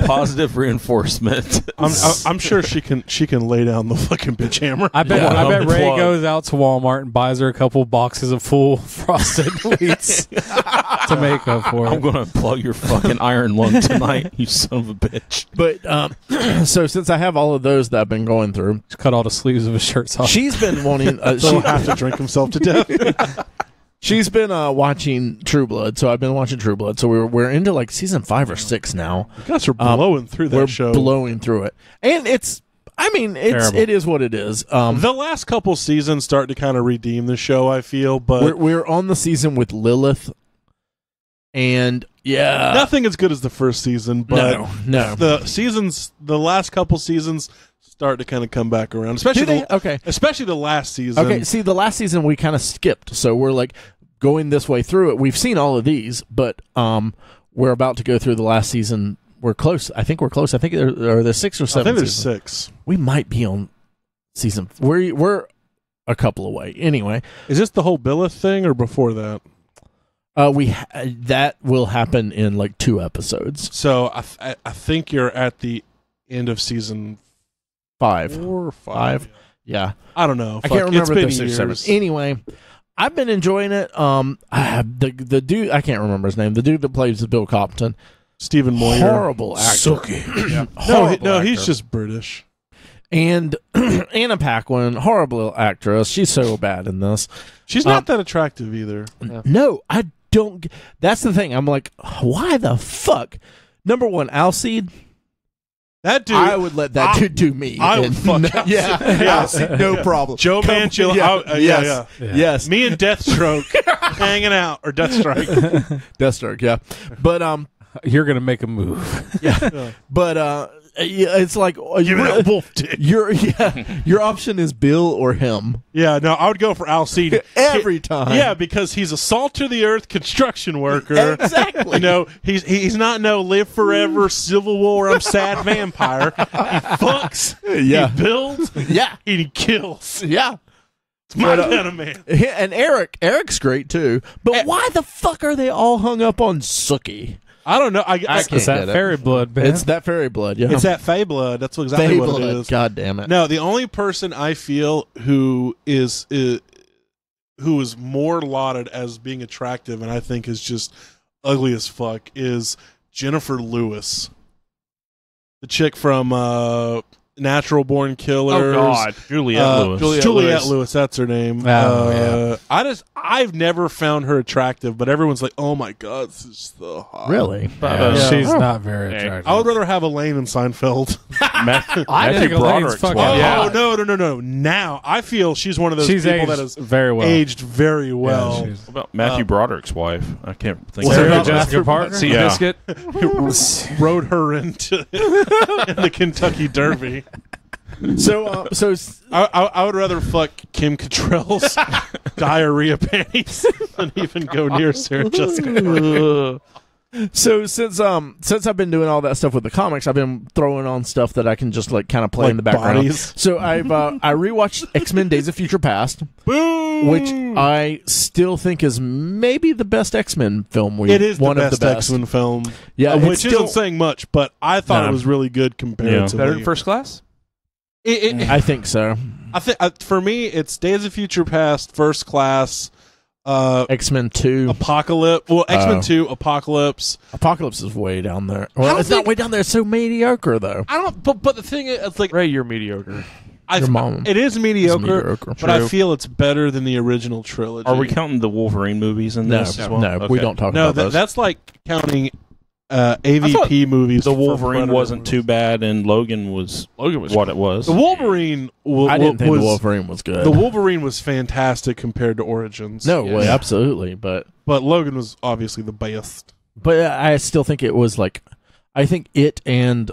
Positive reinforcement. I'm sure she can lay down the fucking bitch hammer. I bet Ray Unplug. goes out to Walmart and buys her a couple boxes of full frosted wheats to make up for I'm it. going to plug your fucking iron lung tonight, you son of a bitch. But so since I have all of those that I've been going through, Just cut all the sleeves of his shirts off. she's been wanting. He'll have to drink himself to death. She's been watching True Blood, so I've been watching True Blood. So we're into like season 5 or 6 now. You guys are blowing through that We're show. blowing through it, and Terrible. it is what it is. The last couple seasons start to kind of redeem the show, I feel, but we're on the season with Lilith, and nothing as good as the first season. But no. the last couple seasons start to kind of come back around, especially Do they? Okay. especially the last season. Okay, see, the last season we kind of skipped, so we're like going this way through it. We've seen all of these, but we're about to go through the last season. We're close. I think we're close. I think there's 6 or 7. I think there's seasons. 6. We might be on season. We're a couple away. Anyway, Is this the whole Billith thing or before that? that will happen in like 2 episodes. So I think you're at the end of season 5. 4 or 5. Yeah. I don't know. I Fuck, can't remember it's if been there's 6 or 7. years. Anyway, I've been enjoying it. The dude, I can't remember his name. The dude that plays Bill Compton. Stephen Moyer. Horrible actor. No, Horrible he's actor. just British. And Anna Paquin, horrible actress. She's so bad in this. She's not that attractive either. No, I don't. That's the thing. I'm like, why the fuck? Number one, Alcide. That dude. I would let that dude do me. I would fuck Alcide. Yeah, Alcide, no problem. Joe Manchill. Yes. Yeah. Yes. Me and Deathstroke hanging out, or Deathstrike. Deathstroke, yeah. But You're going to make a move. but yeah, it's like Give me that wolf dick. your option is Bill or him Yeah, no, I would go for Alcide every time. Yeah, because he's a salt to the earth construction worker. Exactly. You know, he's not no live forever Civil War I'm sad vampire. He fucks. Yeah. He builds. Yeah. And he kills. Yeah. It's my But, kind of man. And Eric's great too. But why the fuck are they all hung up on Sookie? I don't know. I can't It's that get it. fairy blood, man. It's that fairy blood. Yeah. It's that Fey blood. That's exactly Fey what blood. it is. God damn it. No, the only person I feel who is more lauded as being attractive and I think is just ugly as fuck is Jennifer Lewis, the chick from Natural Born Killers. Oh God, Juliette Lewis. Juliette Lewis, that's her name. Oh, I've never found her attractive, but everyone's like, "Oh my god, this is so hot." Really? Yeah, she's Oh. not very attractive. I would rather have Elaine in Seinfeld. Matthew think Elaine's Broderick's fucking- wife. Yeah. No. Now I feel she's one of those She's people aged that has very well. aged very well. Yeah, she's- What about Matthew Broderick's wife? I can't think Was of it her about name. Jessica Parker? Sea Yeah. biscuit. Rode her into in the Kentucky Derby. So I would rather fuck Kim Cattrall's diarrhea panties than even go near Sarah Jessica. So since I've been doing all that stuff with the comics, I've been throwing on stuff that I can just like kind of play Like in the background. bodies? So I rewatched X-Men: Days of Future Past, which I still think is maybe the best X-Men film. It is one the of best the best. X-Men film. Yeah, it's which still- isn't saying much, but I thought No. it was really good comparatively. Better than First Class. I think so. I think for me, it's Days of Future Past, First Class, X-Men 2. Apocalypse. Well, X-Men 2, Apocalypse. Apocalypse is way down there. Well, don't it's not think- way down there. It's so mediocre though. I don't. But the thing is, it's like Ray, you're mediocre. Your mom It is mediocre, mediocre. but I True. feel it's better than the original trilogy. Are we counting the Wolverine movies in No, this as well? no, we Okay. don't talk No, about those. that's like counting AVP movies. The for Wolverine Predator wasn't movies. too bad, and Logan was what it was. The Wolverine. I didn't think was, the Wolverine was good. The Wolverine was fantastic compared to Origins. no way, absolutely, but Logan was obviously the best. I still think it was like, I think it and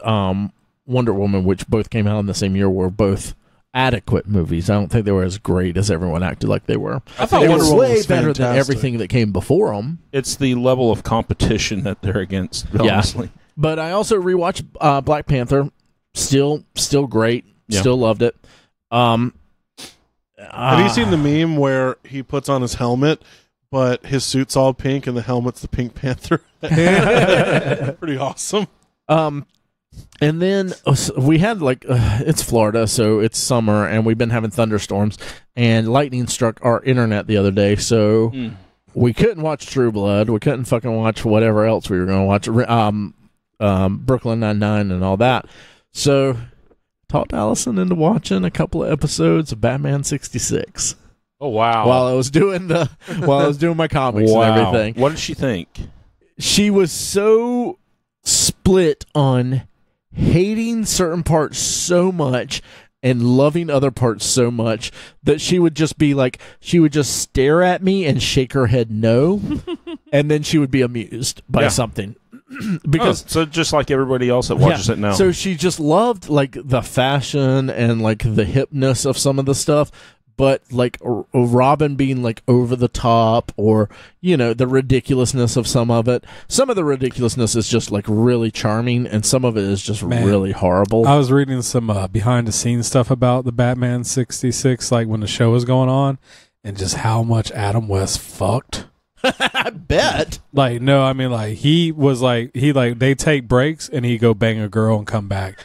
Wonder Woman, which both came out in the same year, were both adequate movies. I don't think they were as great as everyone acted like they were. I thought They were Wonder Woman way was better than fantastic. everything that came before them. It's the level of competition that they're against, honestly. But I also rewatched Black Panther. Still great. Yeah. Still loved it. Have you seen the meme where he puts on his helmet, but his suit's all pink and the helmet's the Pink Panther? Pretty awesome. And then we had it's Florida, so it's summer, and we've been having thunderstorms, and lightning struck our internet the other day, so we couldn't watch True Blood. We couldn't fucking watch whatever else we were going to watch, Brooklyn Nine-Nine and all that. So talked Allison into watching a couple of episodes of Batman 66 Oh, wow. while I was doing my comics and everything. What did she think? She was so split on hating certain parts so much and loving other parts so much that she would just stare at me and shake her head no, and then she would be amused by something. Because so just like everybody else that watches it now. so she just loved the fashion and the hipness of some of the stuff, but Robin being over the top, or the ridiculousness of some of it. Some of the ridiculousness is just really charming, and some of it is just really horrible. I was reading some behind the scenes stuff about the Batman 66, when the show was going on, and just how much Adam West fucked. I bet. No, I mean, he was they take breaks and he go bang a girl and come back.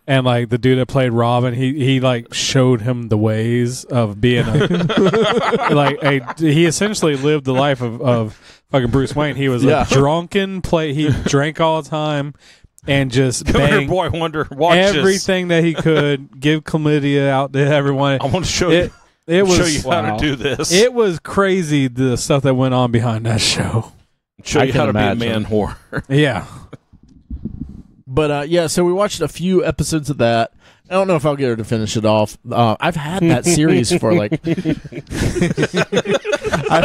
And the dude that played Robin, he showed him the ways of being he essentially lived the life of fucking Bruce Wayne. He was a drunken he drank all the time and just Come here, banged Boy Wonder. Watch everything that he could, give chlamydia out to everyone. I want to show you. It was show you how to do this. It was crazy, the stuff that went on behind that show. Show I you can how to imagine. be a man whore. Yeah. But so we watched a few episodes of that. I don't know if I'll get her to finish it off. I've had that series for I've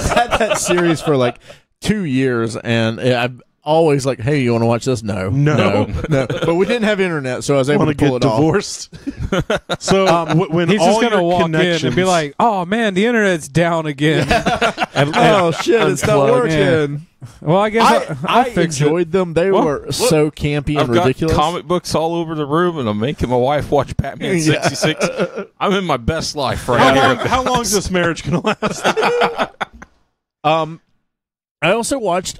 had that series for 2 years, and I've always hey, you want to watch this? No. But we didn't have internet, so I was able to pull it divorced? So when He's all just going to your walk in and connections- be like, oh, man, the internet's down again. oh shit, it's not Unplug. working. Well, I guess I I'll fix enjoyed them. They were so campy and I've got ridiculous. comic books all over the room, and I'm making my wife watch Batman 66. I'm in my best life right here. How long is this marriage going to last? I also watched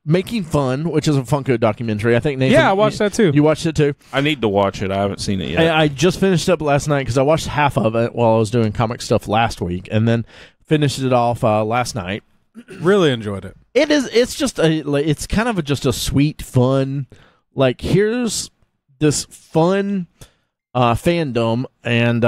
Making Fun, which is a Funko documentary. I think Nathan. Yeah, I watched that too. You watched it too? I need to watch it. I haven't seen it yet. I just finished up last night because I watched half of it while I was doing comic stuff last week, and then finished it off last night. Really enjoyed it. It's just it's kind of just a sweet, fun. Here's this fun fandom, and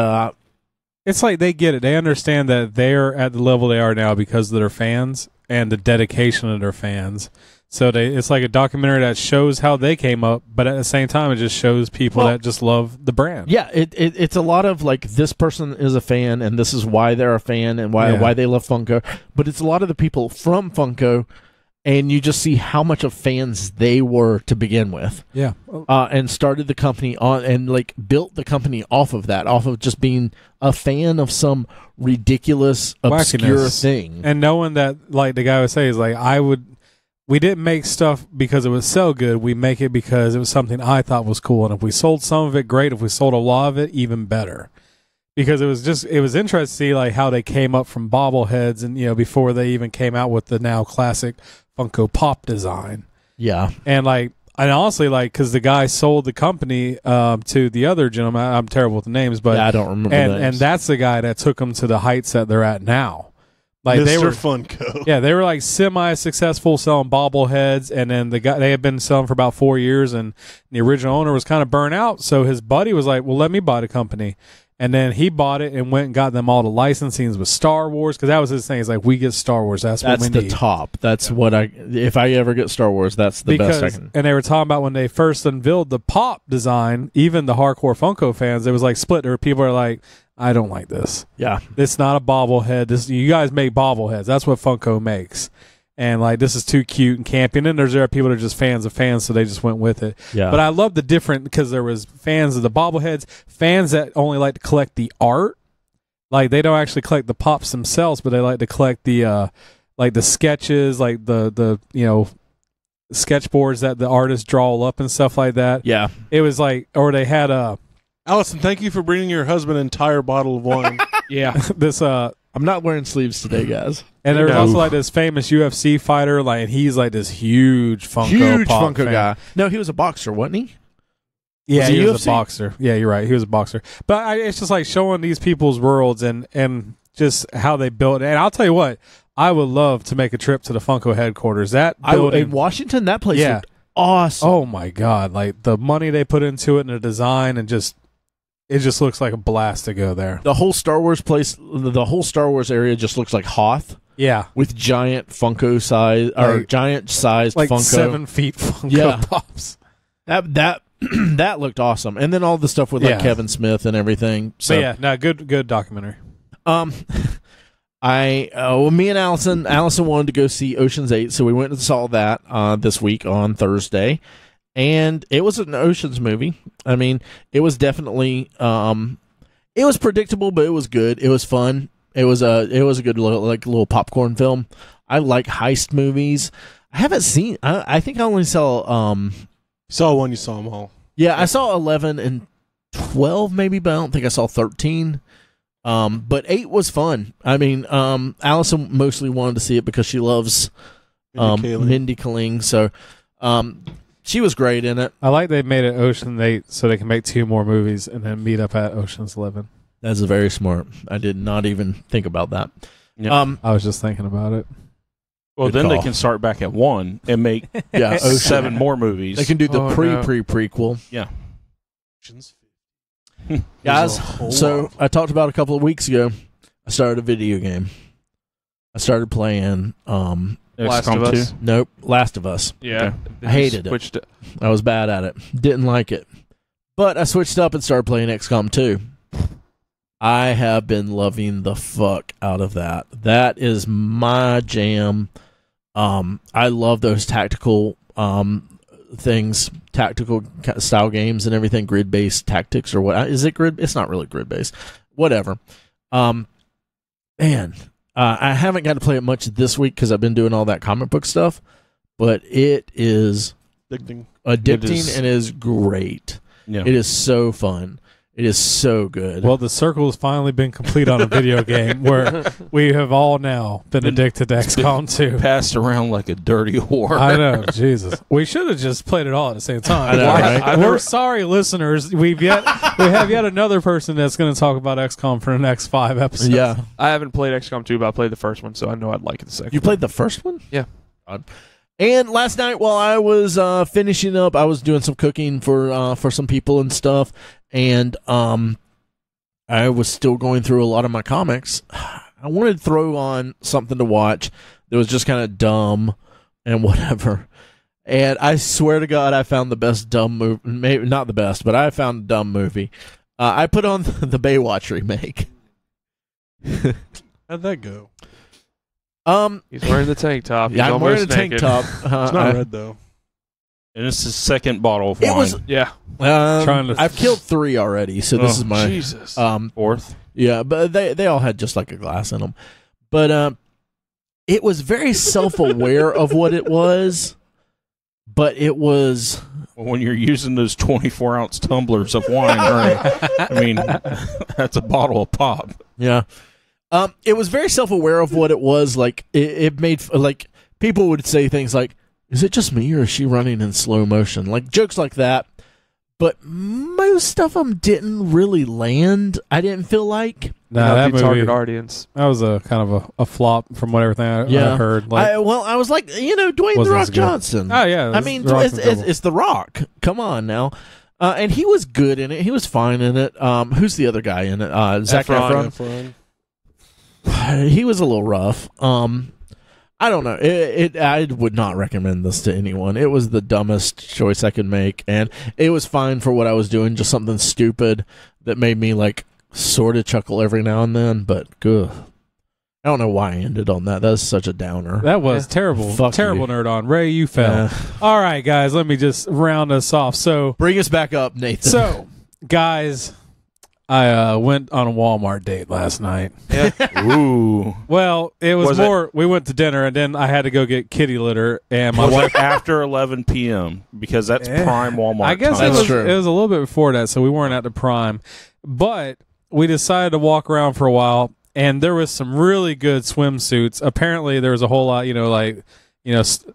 It's they get it. They understand that they're at the level they are now because of their fans and the dedication of their fans. So it's like a documentary that shows how they came up, but at the same time, it just shows people that just love the brand. yeah, it's a lot of this person is a fan, and this is why they're a fan, and why they love Funko. But it's a lot of the people from Funko, and you just see how much of fans they were to begin with. Yeah. And started the company on, and built the company off of that, off of just being a fan of some ridiculous, obscure Wackiness. thing. And knowing that, the guy would say, is we didn't make stuff because it would sell good. We make it because it was something I thought was cool. And if we sold some of it, great. If we sold a lot of it, even better. Because it was interesting to see how they came up from bobbleheads and, before they even came out with the now classic Funko Pop design. Yeah. And honestly, because the guy sold the company to the other gentleman. I'm terrible with the names, but I don't remember and names. that's the guy that took them to the heights that they're at now. Mr. They were Funko. Yeah, they were semi-successful selling bobbleheads, and then they had been selling for about 4 years, and the original owner was kind of burnt out, so his buddy was like, well, let me buy the company. And then he bought it and went and got them all the licensings with Star Wars, because that was his thing. He's like, we get Star Wars, that's what we the need. top. That's what if I ever get Star Wars, that's the best I can. And they were talking about when they first unveiled the Pop design, even the hardcore Funko fans, it was split. There were people who are like, I don't like this. Yeah. It's not a bobblehead. You guys make bobbleheads. That's what Funko makes. and like this is too cute and campy. And then there are people that are just fans of fans, so they just went with it. Yeah. But I love the different because there was fans of the bobbleheads, fans that only like to collect the art. Like they don't actually collect the pops themselves, but they like to collect the like the sketches, like the sketchboards that the artists draw up and stuff like that. Yeah. It was like, or they had Allison, thank you for bringing your husband an entire bottle of wine. Yeah. this I'm not wearing sleeves today, guys. and there was No. also like this famous UFC fighter, like and he's like this huge Funko Pop fan. guy. No, he was a boxer, wasn't he? Yeah, Was he he was UFC? a boxer. Yeah, you're right. He was a boxer. But it's just like showing these people's worlds and just how they built it. And I'll tell you what, I would love to make a trip to the Funko headquarters. That building, In Washington, that place Yeah. looked awesome. oh my God, like the money they put into it and the design and just it just looks like a blast to go there. The whole Star Wars place, the whole Star Wars area just looks like Hoth Yeah. with giant Funko size or Like- giant sized Like Funko. 7 feet Funko Yeah. Pops. That that looked awesome. And then all the stuff with like Yeah. Kevin Smith and everything. So So yeah, no, good documentary. Me and Allison wanted to go see Ocean's 8, so we went and saw that this week on Thursday, and it was an Ocean's movie. I mean, it was definitely it was predictable, but it was good. It was fun. It was a good little popcorn film. I like heist movies. I haven't seen. I think I only saw. Saw one, you saw them all. Yeah, I saw 11 and 12 maybe, but I don't think I saw 13. But 8 was fun. I mean, Allison mostly wanted to see it because she loves Mindy Kaling, so she was great in it. I like they made it Ocean 8 so they can make 2 more movies and then meet up at Ocean's 11. That's very smart. I did not even think about that. Yeah. I was just thinking about it. Well, Good then they call. can start back at 1 and make Yeah, Ocean. 7 more movies. They can do the Oh, no. prequel. Guys, Guys, so I talked about a couple of weeks ago. I started a video game. I started playing Last of XCOM 2. Us. Nope, Last of Us. Yeah. I hated it. Switched it. I was bad at it. Didn't like it. But I switched up and started playing XCOM 2. I have been loving the fuck out of that. That is my jam. I love those tactical things, tactical style games and everything, grid-based tactics or what. Is it grid? It's not really grid-based. Whatever. Man, I haven't got to play it much this week because I've been doing all that comic book stuff, but it is addicting. addicting and is great. Yeah. It is so fun. It is so good. Well, the circle has finally been complete on a video game where we have all now been addicted to XCOM 2. Passed around like a dirty whore. I know, Jesus. We should have just played it all at the same time. I know, right? We're sorry, listeners. We have yet another person that's going to talk about XCOM for the next 5 episodes. Yeah. I haven't played XCOM 2, but I played the first one, so I know I'd like it the second. You played the first one? Yeah. And last night while I was finishing up, I was doing some cooking for some people and stuff, and I was still going through a lot of my comics. I wanted to throw on something to watch that was just kind of dumb and whatever. And I swear to God, I found the best dumb movie. Maybe not the best, but I found a dumb movie. I put on the Baywatch remake. How'd that go? He's wearing the tank top. He's Yeah, I'm wearing a almost tank naked. top. It's not red though. And it's his second bottle of It wine. was. Yeah. Trying to- I've killed 3 already, so this Oh, is my Jesus. Fourth. Yeah, but they all had just like a glass in them. But it was very self-aware of what it was, but it was Well, when you're using those 24-ounce tumblers of wine, right? I mean, that's a bottle of pop. yeah. It was very self-aware of what it was. Like it made like people would say things like, "Is it just me or is she running in slow motion?" Like jokes like that. But most of them didn't really land. I didn't feel like. No, Not that the target movie, audience. that was a kind of a flop from what everything I Yeah. heard. Like, I was like, Dwayne Wasn't the as Rock good. Johnson. oh, yeah. I mean, The Rock's incredible. it's The Rock. Come on now. And he was good in it. He was fine in it. Who's the other guy in it? Zac Efron. Efron. He was a little rough. I don't know. I would not recommend this to anyone. It was the dumbest choice I could make, and it was fine for what I was doing. Just something stupid that made me like sort of chuckle every now and then. But good. I don't know why I ended on that. That was such a downer. That was terrible. Fuck Terrible you. nerd on. Ray, you fell. All right, guys, let me just round us off. So, Bring us back up, Nathan. so guys, I went on a Walmart date last night. Ooh. Well, it was Was it- more. We went to dinner, and then I had to go get kitty litter, and my Was wife. it after 11 p.m.? Because that's prime Walmart I guess time. it That's was, true. it was a little bit before that, so we weren't at the prime. But we decided to walk around for a while, and there was some really good swimsuits. Apparently, there was a whole lot,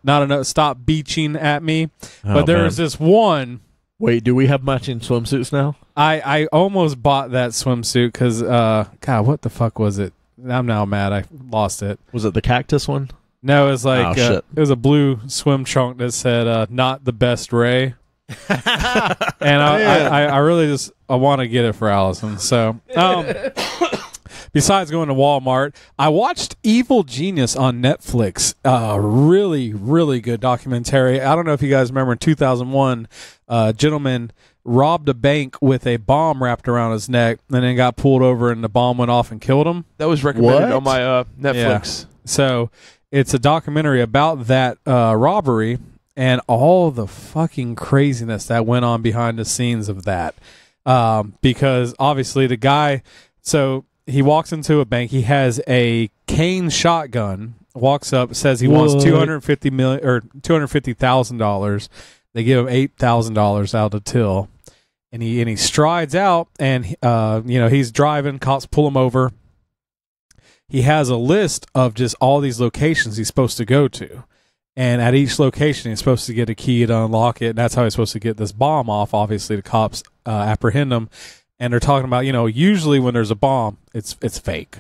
not enough. Stop beaching at me. But there was this one. Wait, do we have matching swimsuits now? I almost bought that swimsuit because, God, what the fuck was it? I'm now mad. I lost it. Was it the cactus one? No, it was like Oh, shit. it was a blue swim trunk that said "Not the best Ray," and I really just I want to get it for Allison. So, besides going to Walmart, I watched Evil Genius on Netflix. Really, really good documentary. I don't know if you guys remember in 2001, a gentleman robbed a bank with a bomb wrapped around his neck, and then got pulled over, and the bomb went off and killed him. That was recommended What? on my Netflix. So it's a documentary about that robbery and all the fucking craziness that went on behind the scenes of that. Because obviously the guy, so he walks into a bank. He has a cane shotgun. Walks up, says he wants $250,000. They give him $8,000 out of the till, and he strides out, and he's driving. Cops pull him over. He has a list of just all these locations he's supposed to go to. And at each location, he's supposed to get a key to unlock it. And that's how he's supposed to get this bomb off. Obviously, the cops apprehend him. And they're talking about, usually when there's a bomb, it's fake.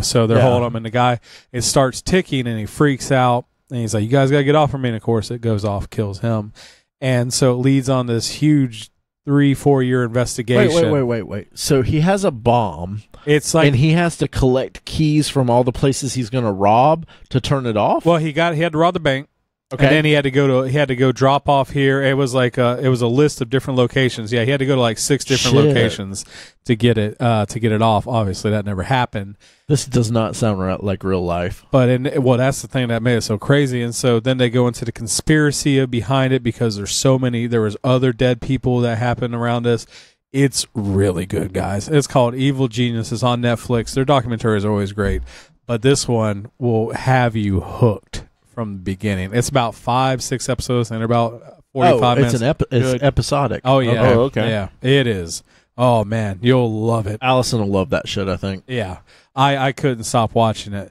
So they're holding him. And the guy, it starts ticking, and he freaks out. And he's like, you guys got to get off from me. And, of course, it goes off, kills him. And so it leads on this huge 3-4 year investigation. Wait. So he has a bomb. It's like, and he has to collect keys from all the places he's going to rob to turn it off? well, he had to rob the bank. Okay. And then he had to go drop off here. It was like it was a list of different locations. Yeah, he had to go to like 6 different Shit. locations to get it off. Obviously, that never happened. This does not sound like real life. But that's the thing that made it so crazy. And so then they go into the conspiracy behind it because there was other dead people that happened around us. It's really good, guys. It's called Evil Genius. It's on Netflix. Their documentaries are always great, but this one will have you hooked from the beginning. It's about 5-6 episodes, and they're about 45 minutes. It's episodic. Oh yeah. Oh, okay. Yeah, it is. Oh man, you'll love it. Allison will love that shit, I think. Yeah, I couldn't stop watching it.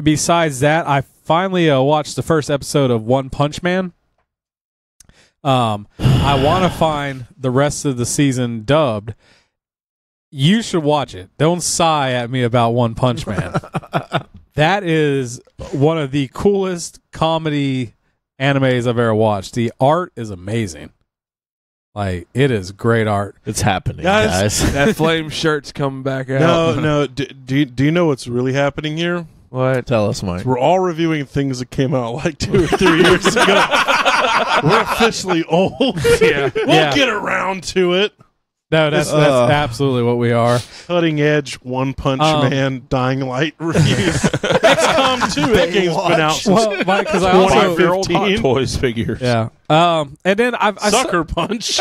Besides that, I finally watched the first episode of One Punch Man. I want to find the rest of the season dubbed. You should watch it. Don't sigh at me about One Punch Man. That is one of the coolest comedy animes I've ever watched. The art is amazing. Like, it is great art. It's happening, Guys. guys. That flame shirt's coming back out. No. Do you know what's really happening here? What? Tell us, Mike. We're all reviewing things that came out like 2 or 3 years ago. We're officially old. Yeah. We'll get around to it. No, that's absolutely what we are. Cutting edge, One Punch Man, Dying Light reviews. XCOM 2, that game's been out since Well, because I also 5-year-old Hot 15. Toys figures. yeah. And then I Sucker Punch.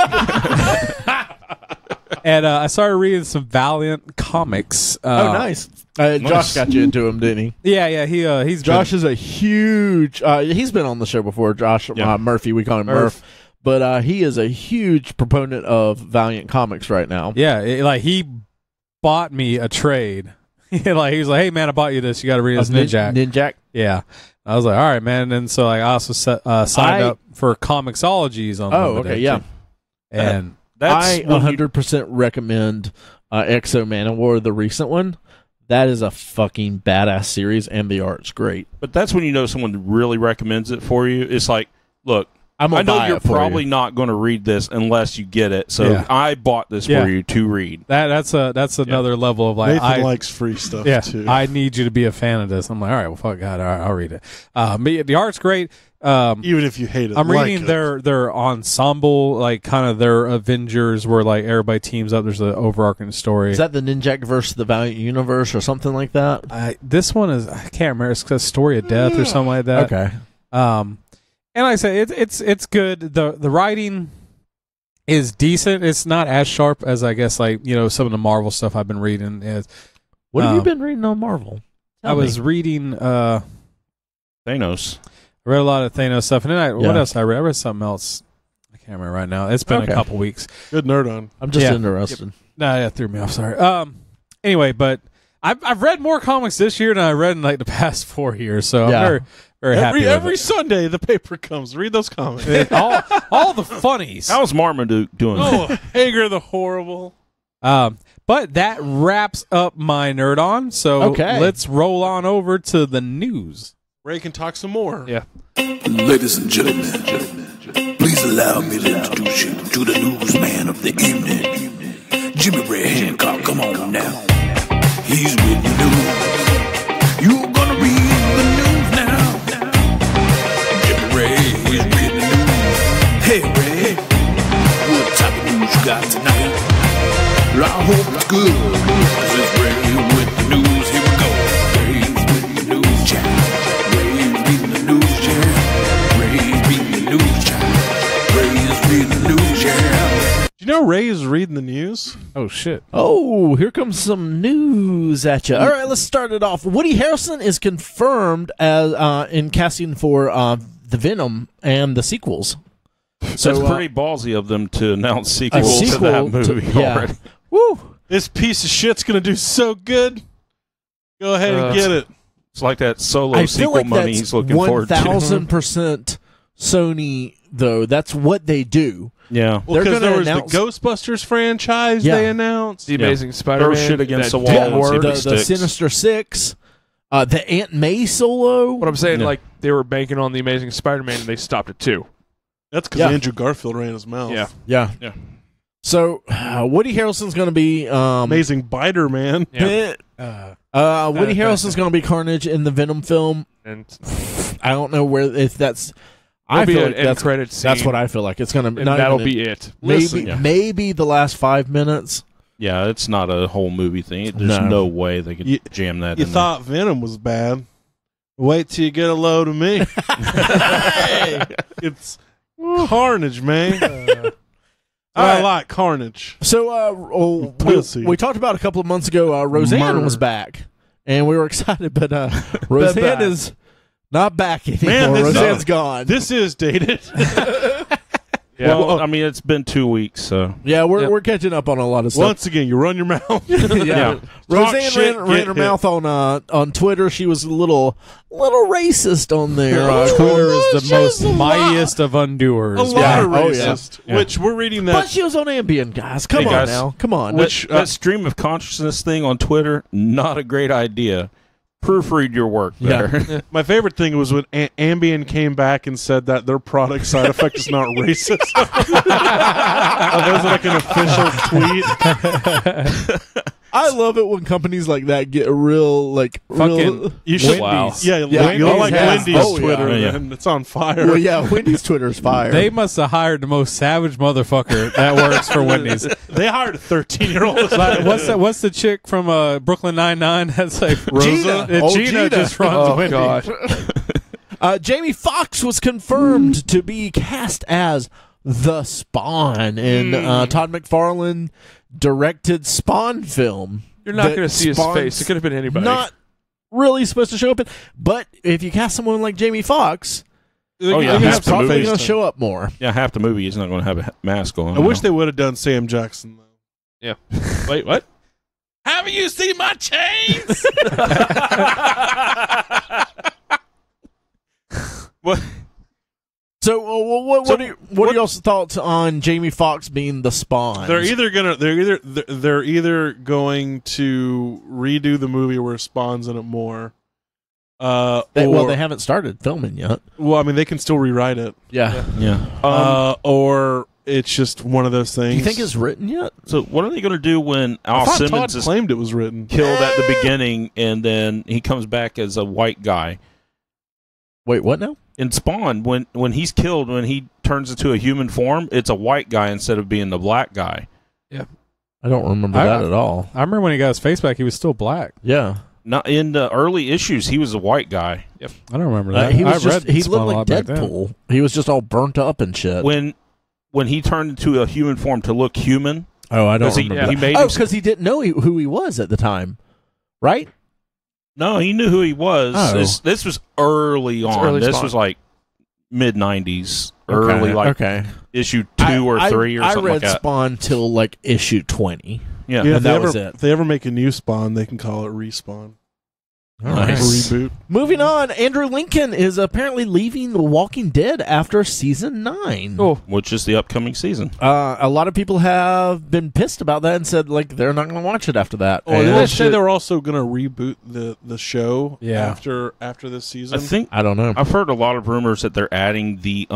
and I started reading some Valiant comics. Oh, nice. Josh got you into him, didn't he? Yeah. He's Josh is a huge. He's been on the show before. Josh Murphy, we call him Murph. But he is a huge proponent of Valiant Comics right now. Yeah, he bought me a trade. He was like, "Hey man, I bought you this. You got to read this Ninjak." Ninjak. Yeah, I was like, "All right, man." And so I also signed up for Comicsologies on. Oh, okay, yeah. And I 100% recommend Exo Manowar, the recent one. That is a fucking badass series, and the art's great. But that's when you know someone really recommends it for you. It's like, look, I know you're probably not going to read this unless you get it. So Yeah. I bought this for you to read. that's another level of like Nathan likes free stuff, too. I need you to be a fan of this. I'm like, all right, well, fuck God, all right, I'll read it. But the art's great. Even if you hate it. I'm like reading it. their ensemble, like kind of their Avengers, where like everybody teams up. There's an overarching story. Is that the Ninjak versus the Valiant Universe or something like that? This one is, I can't remember. It's a Story of Death or something like that. Okay. And like I say, it's good. The writing is decent. It's not as sharp as I guess like some of the Marvel stuff I've been reading is. What have you been reading on Marvel? I was reading Thanos. I read a lot of Thanos stuff, and then what Yeah. else I read? I read something else. I can't remember right now. It's been Okay. a couple weeks. Good nerd on. I'm just Yeah. interested. No, that threw me off. Sorry. Anyway, but I've read more comics this year than I read in like the past 4 years, so Yeah. I'm very very happy. with Every it. Sunday the paper comes. Read those comics. all the funnies. How's Marmaduke doing? Oh, Hager the Horrible. But that wraps up my nerd on. So Okay. let's roll on over to the news. Ray can talk some more. Yeah. Ladies and gentlemen, please allow me to introduce you to the newsman of the evening, Jimmy Ray Hancock. Come on now. He's with the news. You're gonna read the news now. Jimmy Ray is reading the news. Hey Ray, what type of news you got tonight? Well, I hope it's good, 'cause it's Ray with the news. Here we go. Ray's with the news chat. Ray's reading the news chat. Ray's reading the news chat. Ray's reading the news chat. Do you know Ray is reading the news? Oh shit! Oh, here comes some news at you. All right, let's start it off. Woody Harrelson is confirmed as in casting for the Venom and the sequels. So it's pretty ballsy of them to announce A sequels to sequel that movie yeah. already. Woo! This piece of shit's gonna do so good. Go ahead and get it. It's like that solo I feel sequel like money that's he's looking forward to. 1,000% Sony, though. That's what they do. Yeah. Well, They're because gonna there was announce- the Ghostbusters franchise Yeah. they announced. The Amazing Spider-Man. Throw shit against that the wall didn't and see work. if it The sticks. Sinister Six, the Aunt May solo. But I'm saying, Yeah. like, they were banking on the Amazing Spider-Man, and they stopped at 2. That's because Yeah. Andrew Garfield ran his mouth. Yeah. Yeah. Yeah. So Woody Harrelson's going to be Amazing Biter Man. Yeah. Woody Harrelson's going to be Carnage in the Venom film. And I don't know if that's. there'll I be feel an like end that's credit scene. That's what I feel like. It's going to. And that'll be it. Maybe the last 5 minutes. Yeah, it's not a whole movie thing. There's No. no way they could You- jam that You in thought Venom was bad. Wait till you get a load of me. It's Carnage, man. I like Carnage. So Pussy. we talked about a couple of months ago. Roseanne Murder. was back, and we were excited. But Roseanne back. is not back anymore. Man, this- Roseanne's gone. This is dated. Yeah. there. Well, I mean, it's been 2 weeks, so Yeah, we're Yep. we're catching up on a lot of stuff. Once again, you run your mouth. yeah. Roseanne shit, ran get her hit. mouth on Twitter. She was a little racist on there. Twitter is the She's most a lot- mightiest of undoers. A lot of Oh, yeah. racist. Which we're reading But that. she was on Ambien, guys. Come Hey, on guys. now. Come on. Which- that stream of consciousness thing on Twitter, not a great idea. Proofread your work better. My favorite thing was when Ambien came back and said that their product side effect is not racist. That was like an official tweet. I love it when companies like that get real Fucking You should, Wow. yeah, Yeah, you like Wendy's Wendy's has- oh, yeah. Twitter, Yeah. and it's on fire. Well, yeah, Wendy's Twitter's fire. They must have hired the most savage motherfucker that works for Wendy's. They hired a 13-year-old. Like, what's the chick from Brooklyn Nine-Nine? That's like Gina. Rosa. Gina just runs Oh, Wendy's. God. Jamie Foxx was confirmed to be cast as the Spawn in Todd McFarlane directed Spawn film. You're not That going to see his Spawn's face. It could have been anybody. Not really supposed to show up in, but if you cast someone like Jamie Foxx, Oh, yeah, he's half the probably movie. going to show up more. Yeah, half the movie he's not going to have a mask on. I wish they would have done Sam Jackson, though. Wait, what? Haven't you seen my chains? What? So, what are y'all's thoughts on Jamie Foxx being the Spawn? They're either going to redo the movie where Spawn's in it more. well, they haven't started filming yet. Well, I mean, they can still rewrite it. Yeah. Yeah. Or it's just one of those things. Do you think it's written yet? So what are they going to do when I Al thought Todd Simmons is claimed it was written. killed at the beginning and then he comes back as a white guy? Wait, what now? In Spawn, when he's killed, when he turns into a human form, it's a white guy instead of being the black guy. I don't remember that at all. I remember when he got his face back, he was still black. Yeah. Not in the early issues, he was a white guy. I don't remember that. He was I just, read he Spawn a looked lot like back then. Deadpool. He was just all burnt up and shit. When he turned into a human form to look human, Oh, I don't 'cause he- remember. he that. made Oh, him- because he didn't know who he was at the time, right? no, he knew who he was. Oh. This was early on. early This Spawn. was like mid '90s, early like issue 2 or 3 or something I read like that. Spawn till like issue 20. Yeah. Yeah, And if that they was ever, it. If they ever make a new Spawn, they can call it Respawn. Nice. Reboot. Moving on, Andrew Lincoln is apparently leaving The Walking Dead after season 9. Oh, Which is the upcoming season. A lot of people have been pissed about that and said like they're not going to watch it after that. Oh, And did they say they were also going to reboot the show Yeah. after this season? I think I don't know. I've heard a lot of rumors that they're adding the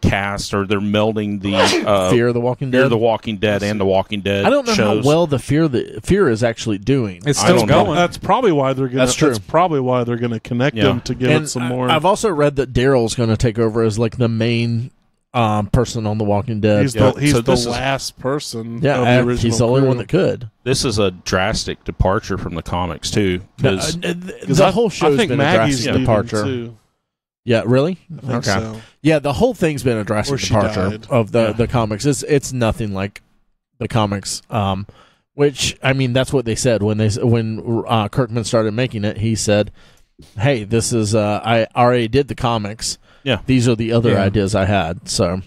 cast, or they're melding the Fear of the Walking Fear Dead. of the Walking Dead and the Walking Dead. I don't know shows. how well the Fear is actually doing. It's I still don't know. going. That's probably why they're going. That's true. That's probably why they're going to connect Yeah. them to give And it some more. I've also read that Daryl's going to take over as like the main person on The Walking Dead. he's Yeah, the, he's so the this is- last person. Yeah, of the original he's the only crew. one that could. This is a drastic departure from the comics too, because The whole show's I think been a Maggie's drastic leaving, departure. too. Yeah, really? I think so. Yeah, the whole thing's been a drastic Or she departure died. of the comics. It's nothing like the comics. Which I mean, that's what they said when Kirkman started making it. He said, "Hey, this is I already did the comics. Yeah. These are the other Yeah. ideas I had." So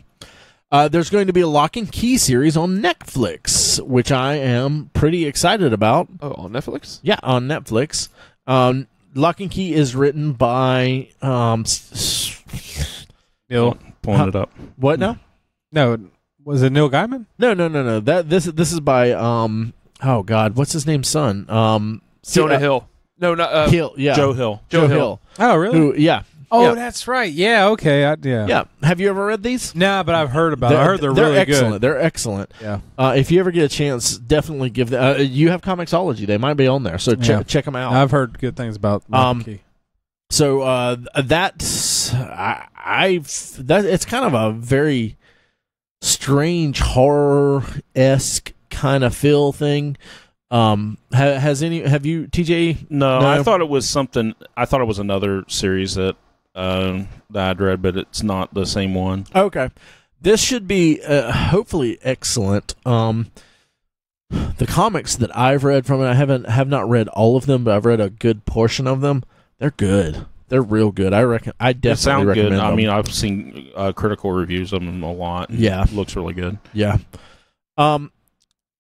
there's going to be a Locke and Key series on Netflix, which I am pretty excited about. oh, on Netflix? Yeah, on Netflix. Locke and Key is written by Neil. pulling it up. what now? No, was it Neil Gaiman? No. This is by oh god, what's his name's son? Jonah Hill. No, not Hill, yeah. Joe Hill. Joe Hill. Hill. Oh, really? Who, yeah. Oh, Yeah. that's right. Yeah, okay. Yeah. Yeah. Have you ever read these? Nah, but I've heard about it. I heard they're really excellent. good. They're excellent. Yeah. If you ever get a chance, definitely give them. You have Comicsology; they might be on there, so Yeah. check them out. I've heard good things about Key. So that's it's kind of a very strange horror-esque kind of feel thing. Have you TJ? No, No. I thought it was something. I thought it was another series that I'd read, but it's not the same one. Okay, this should be hopefully excellent. The comics that I've read from it, I have not read all of them, but I've read a good portion of them. They're good. They're real good. I reckon. I They definitely sound recommend good. them. I mean, I've seen critical reviews of them a lot. and Yeah. it looks really good. yeah.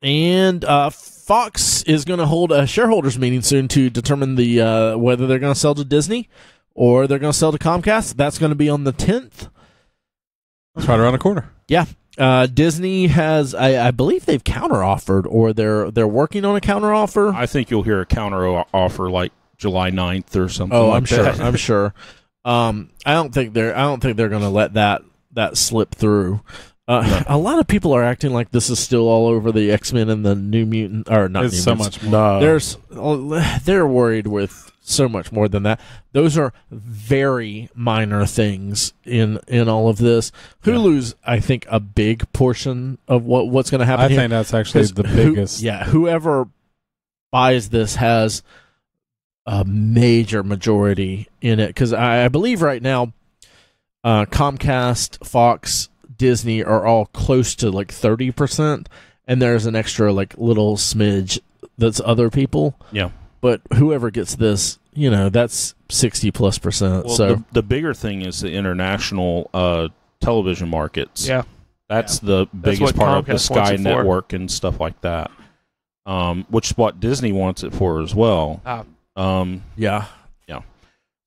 And Fox is going to hold a shareholders meeting soon to determine the whether they're going to sell to Disney or they're going to sell to Comcast. That's going to be on the 10th. It's right around the corner. Yeah. Disney has, I believe they've counteroffered, or they're working on a counteroffer. I think you'll hear a counter offer like July 9th or something. Oh, like I'm sure. that. I'm sure. I don't think they're going to let that slip through. A lot of people are acting like this is still all over the X-Men and the New Mutant, or not It's New so Mutants. much more. They're worried with so much more than that. Those are very minor things in all of this. Hulu's, I think, a big portion of what's going to happen I here. think that's actually 'Cause the biggest. whoever buys this has a major majority in it, because I believe right now Comcast, Fox, Disney are all close to like 30%, and there's an extra like little smidge that's other people. Yeah. But whoever gets this, that's 60+%. Well, So the bigger thing is the international television markets. Yeah. That's the biggest what part of the Comcast wants Sky it for. Network and stuff like that. Which is what Disney wants it for as well. yeah.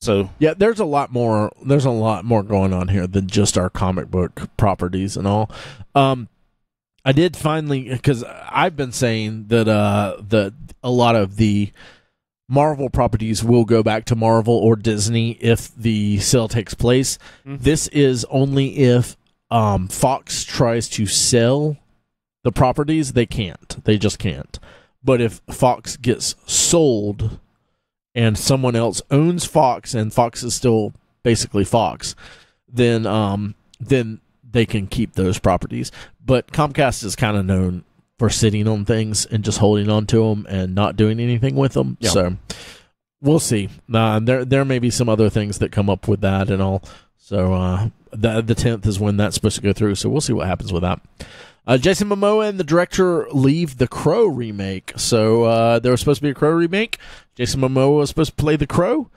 So Yeah, there's a lot more going on here than just our comic book properties and all. I did finally, because I've been saying that that a lot of the Marvel properties will go back to Marvel or Disney if the sale takes place. Mhm. This is only if Fox tries to sell the properties. They can't. They just can't. But if Fox gets sold and someone else owns Fox and Fox is still basically Foxx, then they can keep those properties. But Comcast is kind of known for sitting on things and just holding on to them and not doing anything with them. Yeah. So we'll see. There may be some other things that come up with that and all. So the 10th is when that's supposed to go through. So we'll see what happens with that. Jason Momoa and the director leave the Crow remake. So there was supposed to be a Crow remake. Jason Momoa was supposed to play the Crow.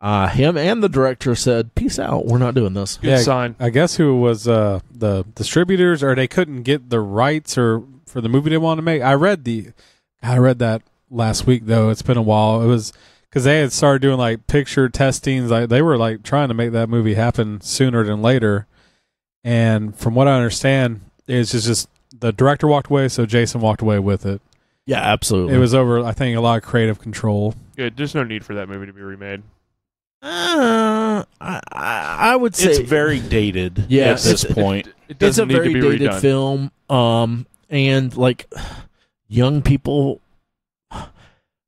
Him and the director said, "Peace out. We're not doing this." Good sign. I guess who was the distributors, or they couldn't get the rights or for the movie they wanted to make. I read that last week though. It's been a while. It was because they had started doing like picture testings. Like they were like trying to make that movie happen sooner than later. And from what I understand, it's just the director walked away, so Jason walked away with it. Yeah, absolutely. It was over, I think, a lot of creative control. Good. There's no need for that movie to be remade. I would say It's very dated Yeah, at this point. It it's doesn't a need very to be dated redone. film. And like young people,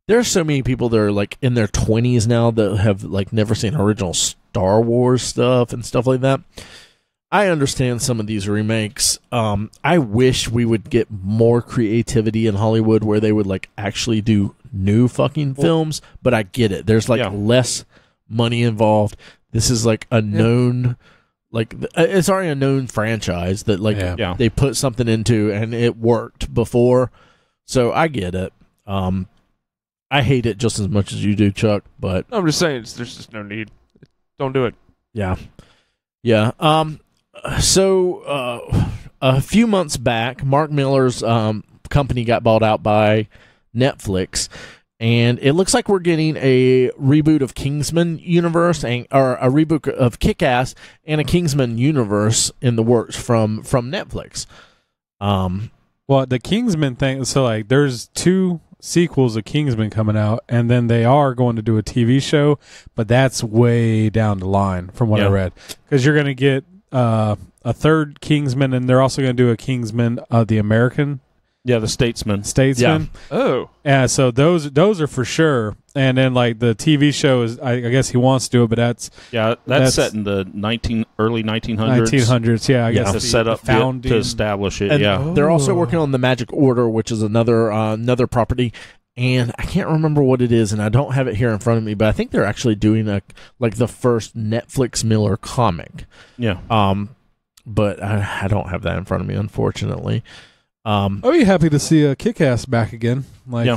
there are so many people that are like in their 20s now that have like never seen original Star Wars stuff and stuff like that. I understand some of these remakes. I wish we would get more creativity in Hollywood where they would like actually do new fucking films, but I get it. There's like less money involved. This is like a known, like it's already a known franchise that like they put something into and it worked before. So I get it. I hate it just as much as you do, Chuck, but I'm just saying, there's just no need. Don't do it. yeah. So a few months back, Mark Millar's company got bought out by Netflix, and it looks like we're getting a reboot of Kingsman universe or a reboot of Kick-Ass and a Kingsman universe in the works from Netflix. Well, the Kingsman thing, so like there's 2 sequels of Kingsman coming out, and then they are going to do a TV show, but that's way down the line from what I read. Because you're going to get a third Kingsman, and they're also going to do a Kingsman, the American. Yeah, the Statesman. Oh. Yeah, so those are for sure. And then like the TV show is, I guess he wants to do it, but that's set in the early 1900s. 1900s. Yeah, I guess to set up to establish it. And they're also working on the Magic Order, which is another property. And I can't remember what it is, and I don't have it here in front of me, but I think they're actually doing the first Netflix Miller comic. Yeah. But I don't have that in front of me, unfortunately. I'd be happy to see Kick-Ass back again, like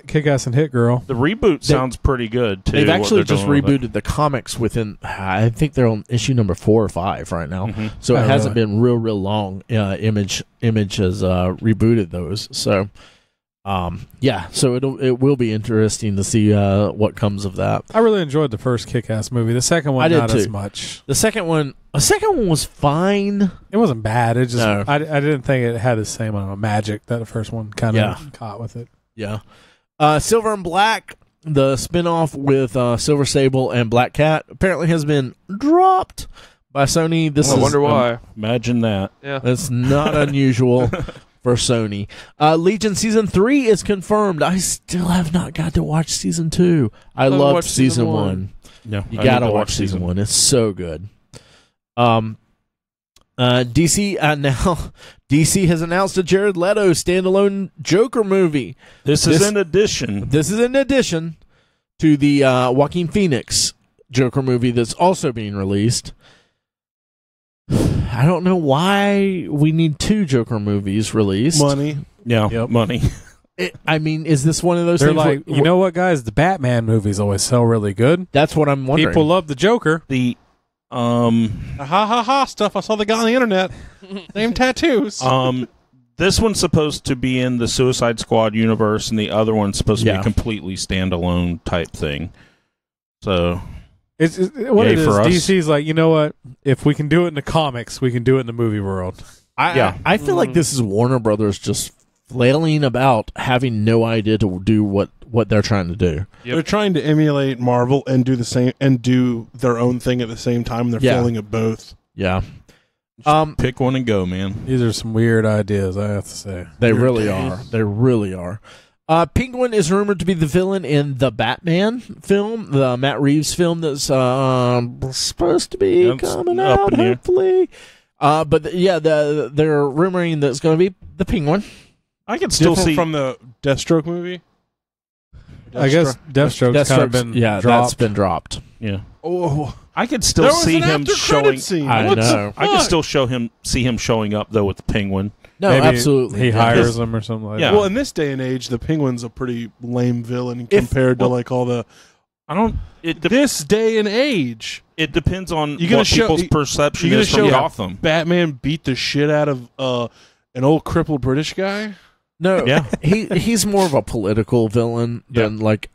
Kick-Ass and Hit Girl. The reboot sounds pretty good too. They've actually just rebooted the comics within. I think they're on issue number 4 or 5 right now, so it hasn't been real long. Image has rebooted those, so so it will be interesting to see what comes of that. I really enjoyed the first Kick-Ass movie. The second one, not as much. The second one was fine. It wasn't bad. It just No. I didn't think it had the same magic that the first one kind of caught with it. Yeah. Silver and Black, the spinoff with Silver Sable and Black Cat, apparently has been dropped by Sony. I wonder why. Imagine that. Yeah. That's not unusual for Sony. Legion Season 3 is confirmed. I still have not got to watch Season 2. I loved watched Season Season 1. Yeah, You got to watch Season 1. It's so good. DC DC has announced a Jared Leto standalone Joker movie. This is in addition to the Joaquin Phoenix Joker movie that's also being released. I don't know why we need 2 Joker movies released. Money. Yeah, money. I mean, is this one of those They're things like, where, you know what, guys? The Batman movies always sell really good. that's what I'm wondering. People love the Joker. The stuff I saw the guy on the internet. Same tattoos. this one's supposed to be in the Suicide Squad universe, and the other one's supposed to be Yeah. a completely standalone type thing. So It's what Yay it is. for us. DC's like, you know what? If we can do it in the comics, we can do it in the movie world. I feel like this is Warner Brothers just flailing about, having no idea to do what they're trying to do. They're trying to emulate Marvel and do the same and do their own thing at the same time. They're failing at both. Yeah. pick one and go, man. These are some weird ideas, I have to say. They really are. They really are. Penguin is rumored to be the villain in the Batman film, the Matt Reeves film that's supposed to be It's coming up out, in here. hopefully. But they're rumoring that it's going to be the Penguin. I can still Different see from the Deathstroke movie. I guess Deathstroke's kind of been that's dropped. been dropped. Yeah, Oh, I could there still was see an him after showing. credit scene. I What the know. I can fuck? still see him showing up though with the Penguin. No, Maybe absolutely. He Yeah. hires them or something like Yeah. that. Well, in this day and age, the Penguin's a pretty lame villain If- compared to well- like all the I don't. It this day and age. it depends on You gonna what show- people's you- perception you gonna is from show- Gotham. Batman beat the shit out of an old crippled British guy. No, Yeah. he's more of a political villain than like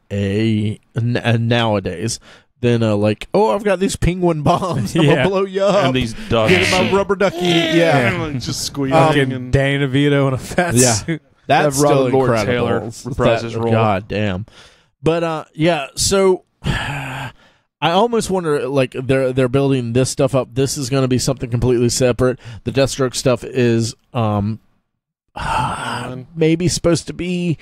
nowadays than like, oh, I've got these penguin bombs, I'm Yeah. gonna blow you up. And these ducks. Get my rubber ducky, yeah. Like, just squealing Fucking and Danny DeVito in a fat Yeah. suit. That's Have still Robert Lord incredible. Taylor reprise his role. God damn. But yeah, so I almost wonder, like, they're building this stuff up. This is going to be something completely separate. The Deathstroke stuff is maybe supposed to be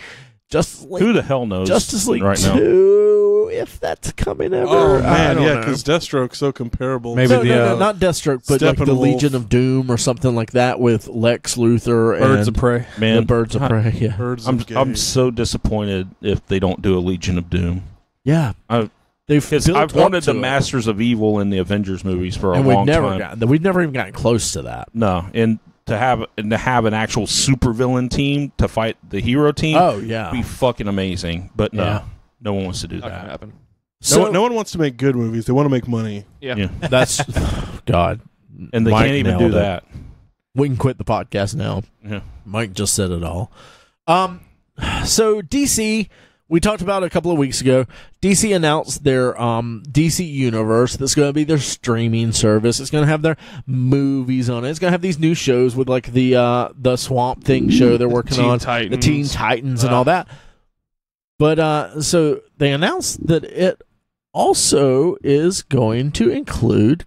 Justice League. Who the hell knows? Justice League right now. 2, if that's coming ever. oh I man, don't yeah, know. because Deathstroke's so comparable. Maybe No, the, no, not Deathstroke, but like the Steppenwolf. Legion of Doom or something like that with Lex Luthor Birds and of Prey. Man, the Birds of Prey. Yeah, Birds I'm of Gay. I'm so disappointed if they don't do a Legion of Doom. yeah. I- They've Because built I've up wanted to the it. Masters of Evil in the Avengers movies for a and long time. we've never even gotten close to that. No, and to have an actual supervillain team to fight the hero team Oh would yeah. be fucking amazing. But no, Yeah. no one wants to do Not gonna that. happen. So no one wants to make good movies. They want to make money. Yeah. Yeah. that's God. And they Mike can't even nailed do it. that. We can quit the podcast now. Yeah. Mike just said it all. So DC, we talked about it a couple of weeks ago. DC announced their DC Universe. That's going to be their streaming service. It's going to have their movies on it. It's going to have these new shows with like the Swamp Thing show they're working Teen on, Titans. the Teen Titans, and all that. But so they announced that it also is going to include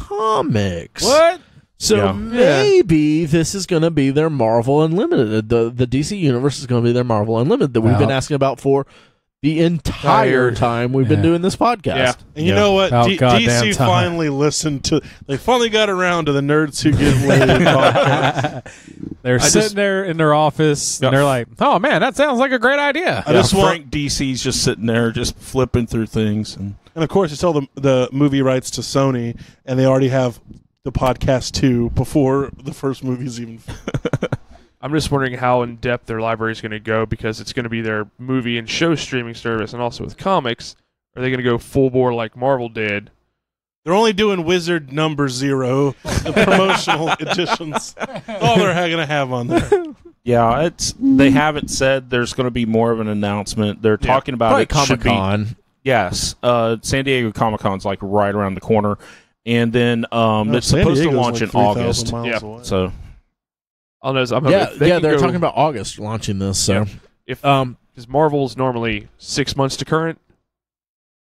comics. What? So Yeah. maybe this is going to be their Marvel Unlimited. The DC Universe is going to be their Marvel Unlimited that we've been asking about for the entire time we've been doing this podcast. Yeah. And you Yeah. know what? About goddamn DC time. finally listened to. They finally got around to the Nerds Who Get Laid podcast. They're sitting there in their office, and they're like, "Oh man, that sounds like a great idea." I just want, Frank DC's just sitting there, just flipping through things, and and of course, you sell the movie rights to Sony, and they already have the podcast too before the first movie's even. I'm just wondering how in depth their library is going to go because it's going to be their movie and show streaming service, and also with comics. Are they going to go full bore like Marvel did? They're only doing Wizard number 0, the promotional editions. That's all they're going to have on there. yeah, it's they haven't said there's going to be more of an announcement. They're talking about Probably it should be Comic-Con. yes. San Diego Comic-Con's like right around the corner, and then it's San supposed to Diego's launch like in 3,000 August. miles Yeah. away. So I'll know. Yeah, they're talking about August launching this. So, if um, because Marvel's normally 6 months to current.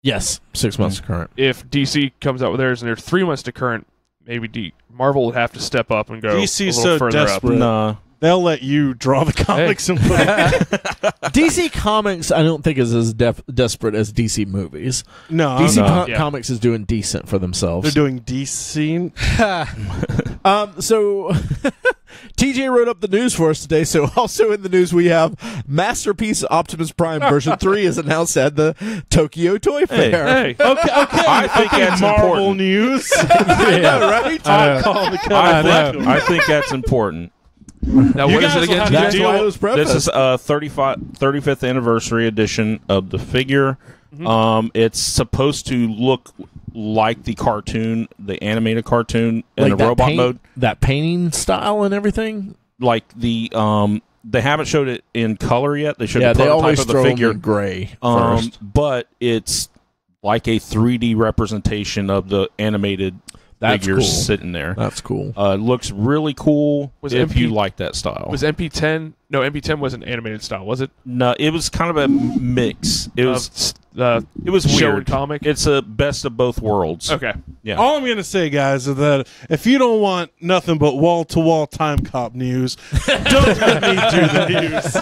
yes, 6 months current. If DC comes out with theirs and they're 3 months to current, maybe Marvel would have to step up and go DC's a little so further desperate. up. nah. They'll let you draw the comics and put it. DC Comics, I don't think is as desperate as DC movies. No, DC no. Yeah. Comics is doing decent for themselves. they're doing DC. So TJ wrote up the news for us today. So also in the news we have Masterpiece Optimus Prime version 3 is announced at the Tokyo Toy Fair. Hey, Okay, I think that's Marvel important. news. I know, right? I think that's important. now You what is guys it again? will have TJ? That's why it was prefaced. This is a 35th anniversary edition of the figure. It's supposed to look like the cartoon, the animated cartoon in Like the robot mode. that painting style and everything. Like the they haven't showed it in color yet. They showed Yeah, the they prototype always of the throw them figure, in gray first. but it's like a 3D representation of the animated That's figures cool. sitting there. That's cool. Looks really cool Was if MP you like that style. Was MP10 No, MP10 wasn't animated style, was it? No, it was kind of a mix. It was It was shared weird. comic. It's a best of both worlds. Okay. Yeah. All I'm going to say, guys, is that if you don't want nothing but wall-to-wall time cop news, don't let me do the news.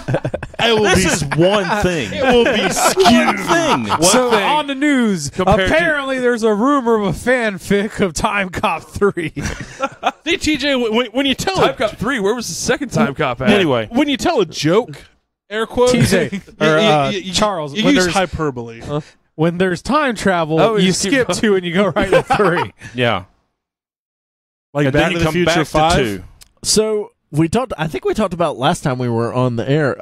This is one thing. It will be skewed. thing. So thing on the news, compared to- apparently there's a rumor of a fanfic of Time Cop 3. See, TJ, when you tell Time Cop 3, where was the second Time Cop at? Anyway, when you tell a joke, air quotes, TJ, or, Charles, you when use there's- hyperbole. When there's time travel, Oh, you just keep skip going. 2 and you go right to 3. yeah. Like And Back then to you the come Future back 5. to 2. So I think we talked about last time we were on the air.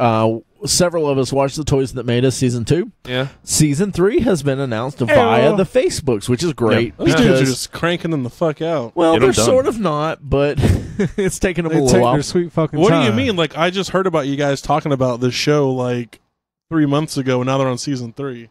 Several of us watched The Toys That Made Us season 2. Yeah. Season 3 has been announced via the Facebooks, which is great. Those dudes are Because, just cranking them the fuck out. well, Get 'em they're done. sort of not, but it's taken them a They little take while. their sweet fucking What time. do you mean? Like, I just heard about you guys talking about this show like 3 months ago, and now they're on season 3.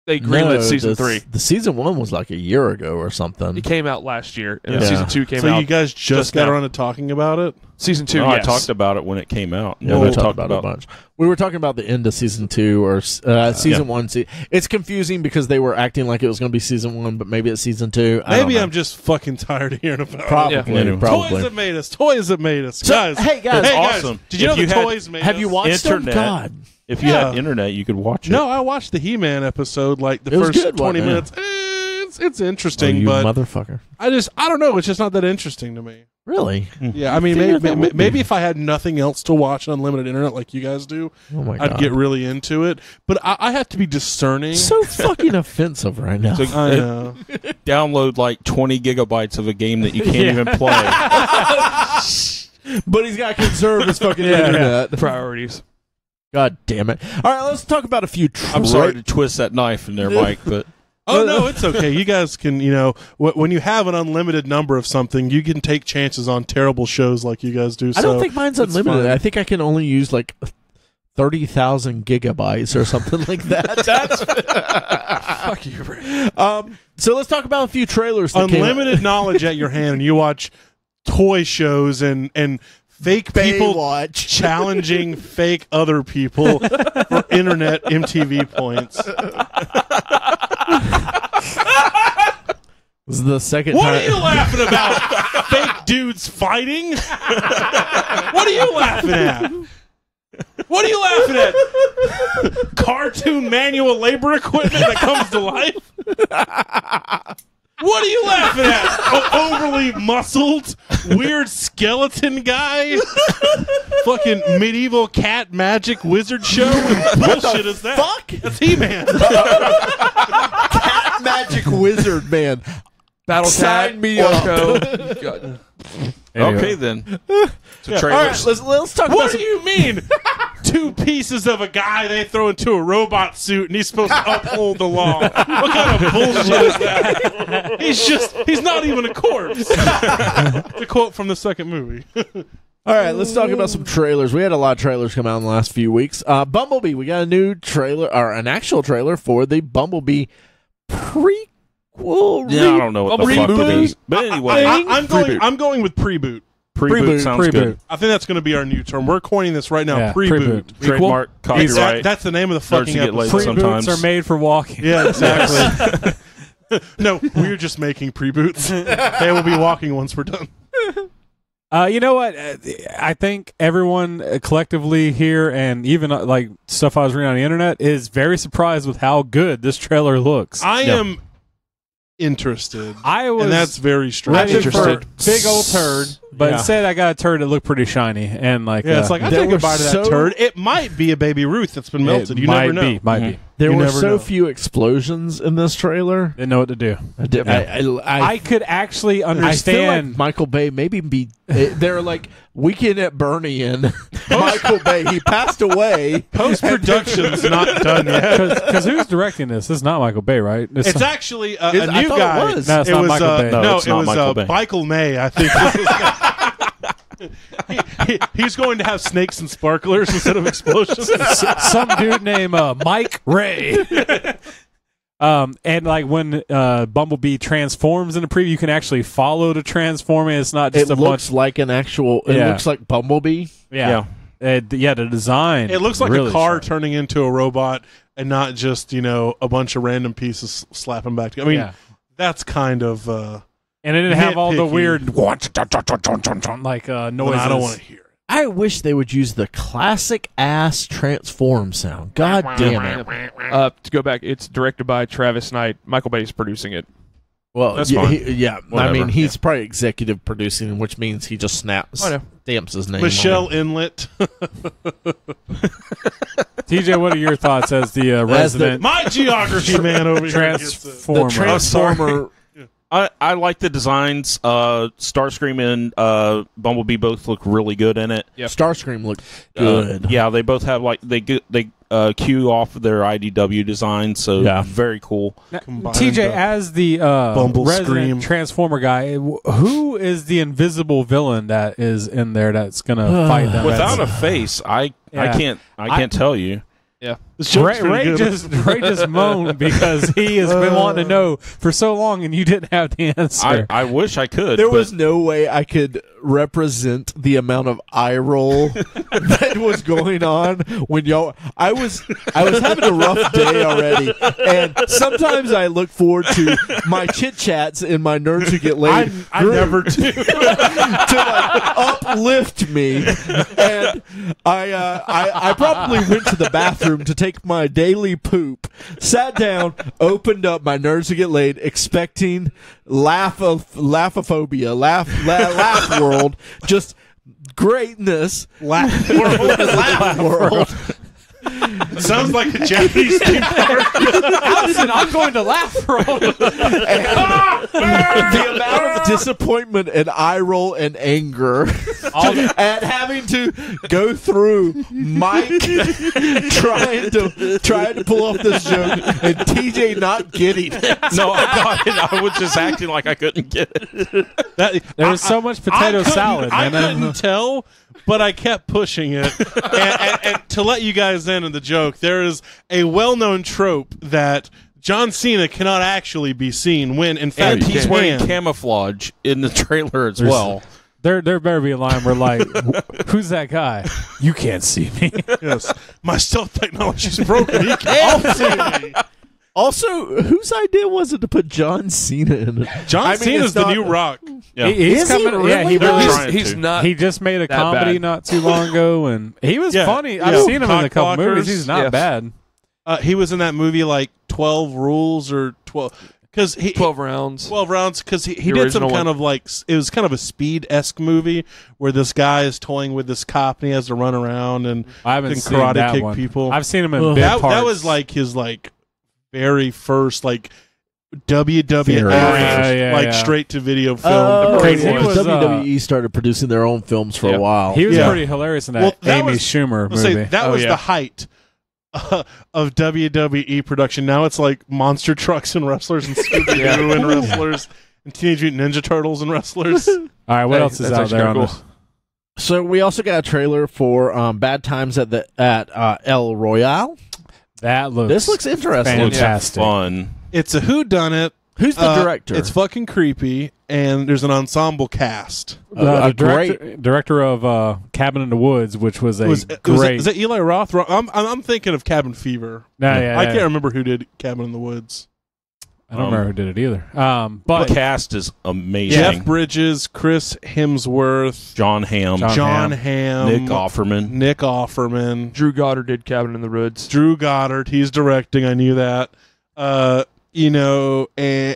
They greenlit season the, 3. The season 1 was like a year ago or something. It came out last year, and Yeah. then season 2 came So out. you guys just got now. around to talking about it? Season 2, No, yes. I talked about it when it came out. Yeah, we we talked about it a bunch. We were talking about the end of season 2 or season 1. It's confusing because they were acting like it was going to be season 1, but maybe it's season 2. I don't Maybe know. I'm just fucking tired of hearing about it. probably, Yeah. Anyway. probably. Toys that made us. Toys that made us. So, guys. hey, guys, It's guys, awesome. did you If know you the had- toys made have us? you watched Internet. them? God. If you Yeah. had internet, you could watch it. No, I watched the He-Man episode, like the It was first good, 20 wasn't it? minutes. It's Oh, interesting, you but motherfucker. I don't know. It's just not that interesting to me. Really? Yeah, I mean, figured that would be. maybe if I had nothing else to watch on unlimited internet like you guys do, Oh my God. I'd get really into it. But I have to be discerning. so fucking offensive right now. So I know. download like 20 gigabytes of a game that you can't even play. But he's got to conserve his fucking internet. Priorities. God damn it. All right, let's talk about a few I'm sorry to twist that knife in there, Mike, but Oh no, it's okay. You guys can, when you have an unlimited number of something, you can take chances on terrible shows like you guys do. I don't so think mine's it's unlimited. fine. I think I can only use like 30,000 gigabytes or something like that. Fuck you, Ray. So let's talk about a few trailers. That came out. unlimited knowledge at your hand, and you watch toy shows and fake people Baywatch. challenging fake other people for internet MTV points. This is the second What time. are you laughing about? Fake dudes fighting? What are you laughing at? What are you laughing at? Cartoon manual labor equipment that comes to life? What are you laughing at? Overly muscled, weird skeleton guy? Fucking medieval cat magic wizard show? What bullshit is that? Fuck? That's He-Man. Cat Magic Wizard, man. Battle Sign Cat, me Orko. God. Anyway. okay then. So All trailers. right, let's talk about What some. do you mean? Two pieces of a guy they throw into a robot suit and he's supposed to uphold the law. What kind of bullshit is that? He's not even a corpse. The quote from the second movie. All right, let's talk about some trailers. We had a lot of trailers come out in the last few weeks. Bumblebee, we got a new trailer, or an actual trailer for the Bumblebee prequel. Yeah, I don't know what the fuck it is. But anyway, I'm going with preboot. Preboot sounds good. I think that's going to be our new term. We're coining this right now. Yeah, Preboot. preboot. Trademark, copyright. That's the name of the Starts fucking to get episode. late sometimes. Reboots are made for walking. Yeah, exactly. No, we're just making preboots. They will be walking once we're done. You know what? I think everyone collectively here, and even like stuff I was reading on the internet, is very surprised with how good this trailer looks. I am interested. I was And that's very strange. ready for interested. big old turd, but Yeah. instead I got a turd that looked pretty shiny and like Yeah, it's like I There take were a bite of that so- turd. It might be a baby Ruth that's been melted. You might never know. be, might Mhm. be. There You were never so know. few explosions in this trailer. Didn't know what to do. I I could actually I feel like understand. Michael Bay maybe be. They're like Weekend at Bernie and Michael Bay. He passed away. Post production's not done yet. Because who's directing this? This is not Michael Bay, right? It's actually a I new thought guy. it was. No, it's not Michael Bay. No, No, it's it not was Michael Bay. Michael May. I think he's going to have snakes and sparklers instead of explosions. some dude named Mike Ray. And like when Bumblebee transforms in the preview, you can actually follow the transforming. It's not just It a looks bunch. like an actual. It Yeah. looks like Bumblebee. Yeah. The design. It looks like really a car sharp. turning into a robot and not just, a bunch of random pieces slapping back together. I mean, that's kind of and it didn't have all the nitpicky. weird like noises. I don't want to hear it. I wish they would use the classic ass transform sound. God damn it. To go back, it's directed by Travis Knight. Michael Bay's producing it. Well, That's yeah, fine. I Whatever. mean, he's probably executive producing, which means he just I know. stamps his name. Michelle on it. Inlet. TJ, what are your thoughts as the resident My geography man over here. gets it. transformer? The Transformer. I like the designs. Starscream and Bumblebee both look really good in it. Yep. Starscream looked good. Yeah, they both have they cue off their IDW design, so Yeah. very cool. Combined TJ, up. as the Bumble resident Scream. Transformer guy, who is the invisible villain that is in there that's going to fight them? Without a face, I can't tell you. This joke's Ray pretty good. Ray just moaned because he has been wanting to know for so long, and you didn't have the answer. I wish I could. There but was no way I could represent the amount of eye roll that was going on when y'all. I was having a rough day already, and sometimes I look forward to my chit chats and my nerds who get laid. I never do. to like uplift me, and I probably went to the bathroom to take my daily poop, sat down, opened up my Nerds Who Get Laid, expecting laughophobia, laugh world, just greatness, Laugh world. Sounds like a Japanese theme park. Allison, I'm going to laugh for all the amount of disappointment and eye roll and anger at having to go through Mike trying to pull off this joke and TJ not getting it. no, I got it. I was just acting like I couldn't get it. There was so much potato salad, I man. couldn't tell, but I kept pushing it. and to let you guys in on the joke, there is a well-known trope that John Cena cannot actually be seen when, in fact, And he's wearing can. camouflage in the trailer as well. There better be a line where like, who's that guy? You can't see me. Yes, my stealth technology's broken. He can't see me. Also, whose idea was it to put John Cena in it? John Cena's it's the not- new Rock. Yeah. He's Is he coming. Yeah, he really? really. Trying He's to. not. He just made a that comedy bad. not too long ago, and he was Yeah, funny. yeah. I've seen him in a couple Cockblockers. movies. He's not Yeah. bad. He was in that movie like 12 Rules or 12 because 12 rounds. 12 rounds because he The did some original kind one. of like it was kind of a Speed-esque movie where this guy is toying with this cop and he has to run around and I haven't can seen karate that kick one. people. I've seen him in Ugh. bit that parts. was like his like very first like WWF Yeah. straight to video film. Oh, Crazy. yeah, He was, WWE started producing their own films for a while. He was Yeah. pretty hilarious in that, Well, that Amy was- Schumer I'll say movie. that Oh, was yeah. the height of WWE production. Now it's like monster trucks and wrestlers and Scooby-Doo and wrestlers and Teenage Mutant Ninja Turtles and wrestlers. All right, what Hey, else is that's out actually there on kinda this? So we also got a trailer for Bad Times at El Royale. That looks. This looks interesting. fantastic. Fun. It's a whodunit. Who's the director? It's fucking creepy, and there's an ensemble cast. The great. director of Cabin in the Woods, which was a great. Is that Eli Roth? I'm thinking of Cabin Fever. No, yeah, I yeah. can't remember who did Cabin in the Woods. I don't remember who did it either. But The cast is amazing. Jeff Bridges, Chris Hemsworth, John Hamm, John Hamm, Nick Offerman. Nick Offerman, Drew Goddard did Cabin in the Woods. Drew Goddard. He's directing. I knew that. And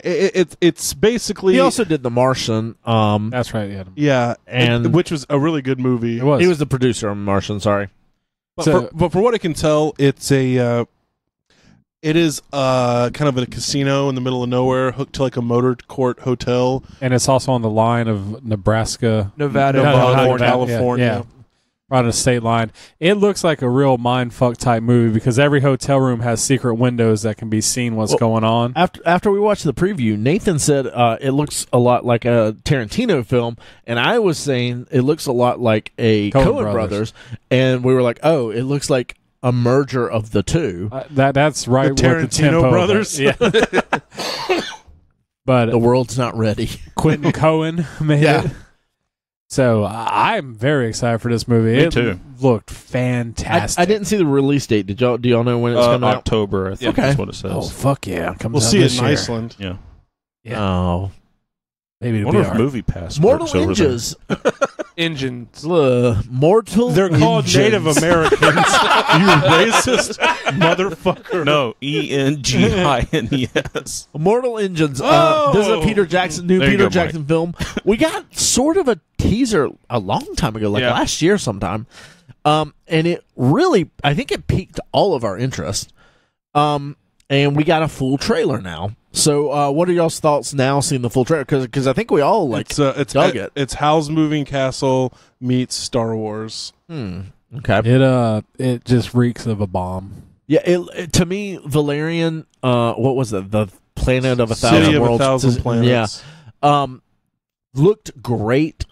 it's basically he also did The Martian. that's right. Yeah. yeah, And- which was a really good movie. It was. He was the producer on Martian. Sorry. But, So- but for what I can tell, it's it is kind of a casino in the middle of nowhere, hooked to like a motor court hotel. And it's also on the line of Nebraska, Nevada, Nevada, California. California. Yeah. Right on the state line. It looks like a real mindfuck type movie because every hotel room has secret windows that can be seen what's going on. After we watched the preview, Nathan said it looks a lot like a Tarantino film, and I was saying it looks a lot like a Coen Coen Brothers. Brothers, and we were like, oh, it looks like a merger of the two. That's right. The with the tempo Tarantino of it. brothers? Yeah. But The world's not ready. Quentin Cohen made Yeah. it. So I'm very excited for this movie. Me it too. Looked fantastic. I didn't see the release date. Do y'all know when it's coming out? October, I think Okay. that's what it says. Oh fuck yeah! It comes We'll out see it this in year. Iceland. Yeah. Yeah. Oh, Maybe I it'll wonder be if all right. Movie Pass Mortal works over there. Engines. Engines. Mortal. They're called Engines. Native Americans. You racist motherfucker. No, ENGINES. Mortal Engines. Oh! This is a Peter Jackson, new There you Peter go, Jackson film. We got sort of a teaser a long time ago, like Yeah. last year sometime. And it really, I think it piqued all of our interest. And we got a full trailer now. So, what are y'all's thoughts now seeing the full trailer? Because I think we all It's dug it. It's Howl's Moving Castle meets Star Wars. Okay. It just reeks of a bomb. Yeah, to me, Valerian, what was it? The Planet of a City Thousand of Worlds. 1,000 Planets. Yeah. Looked great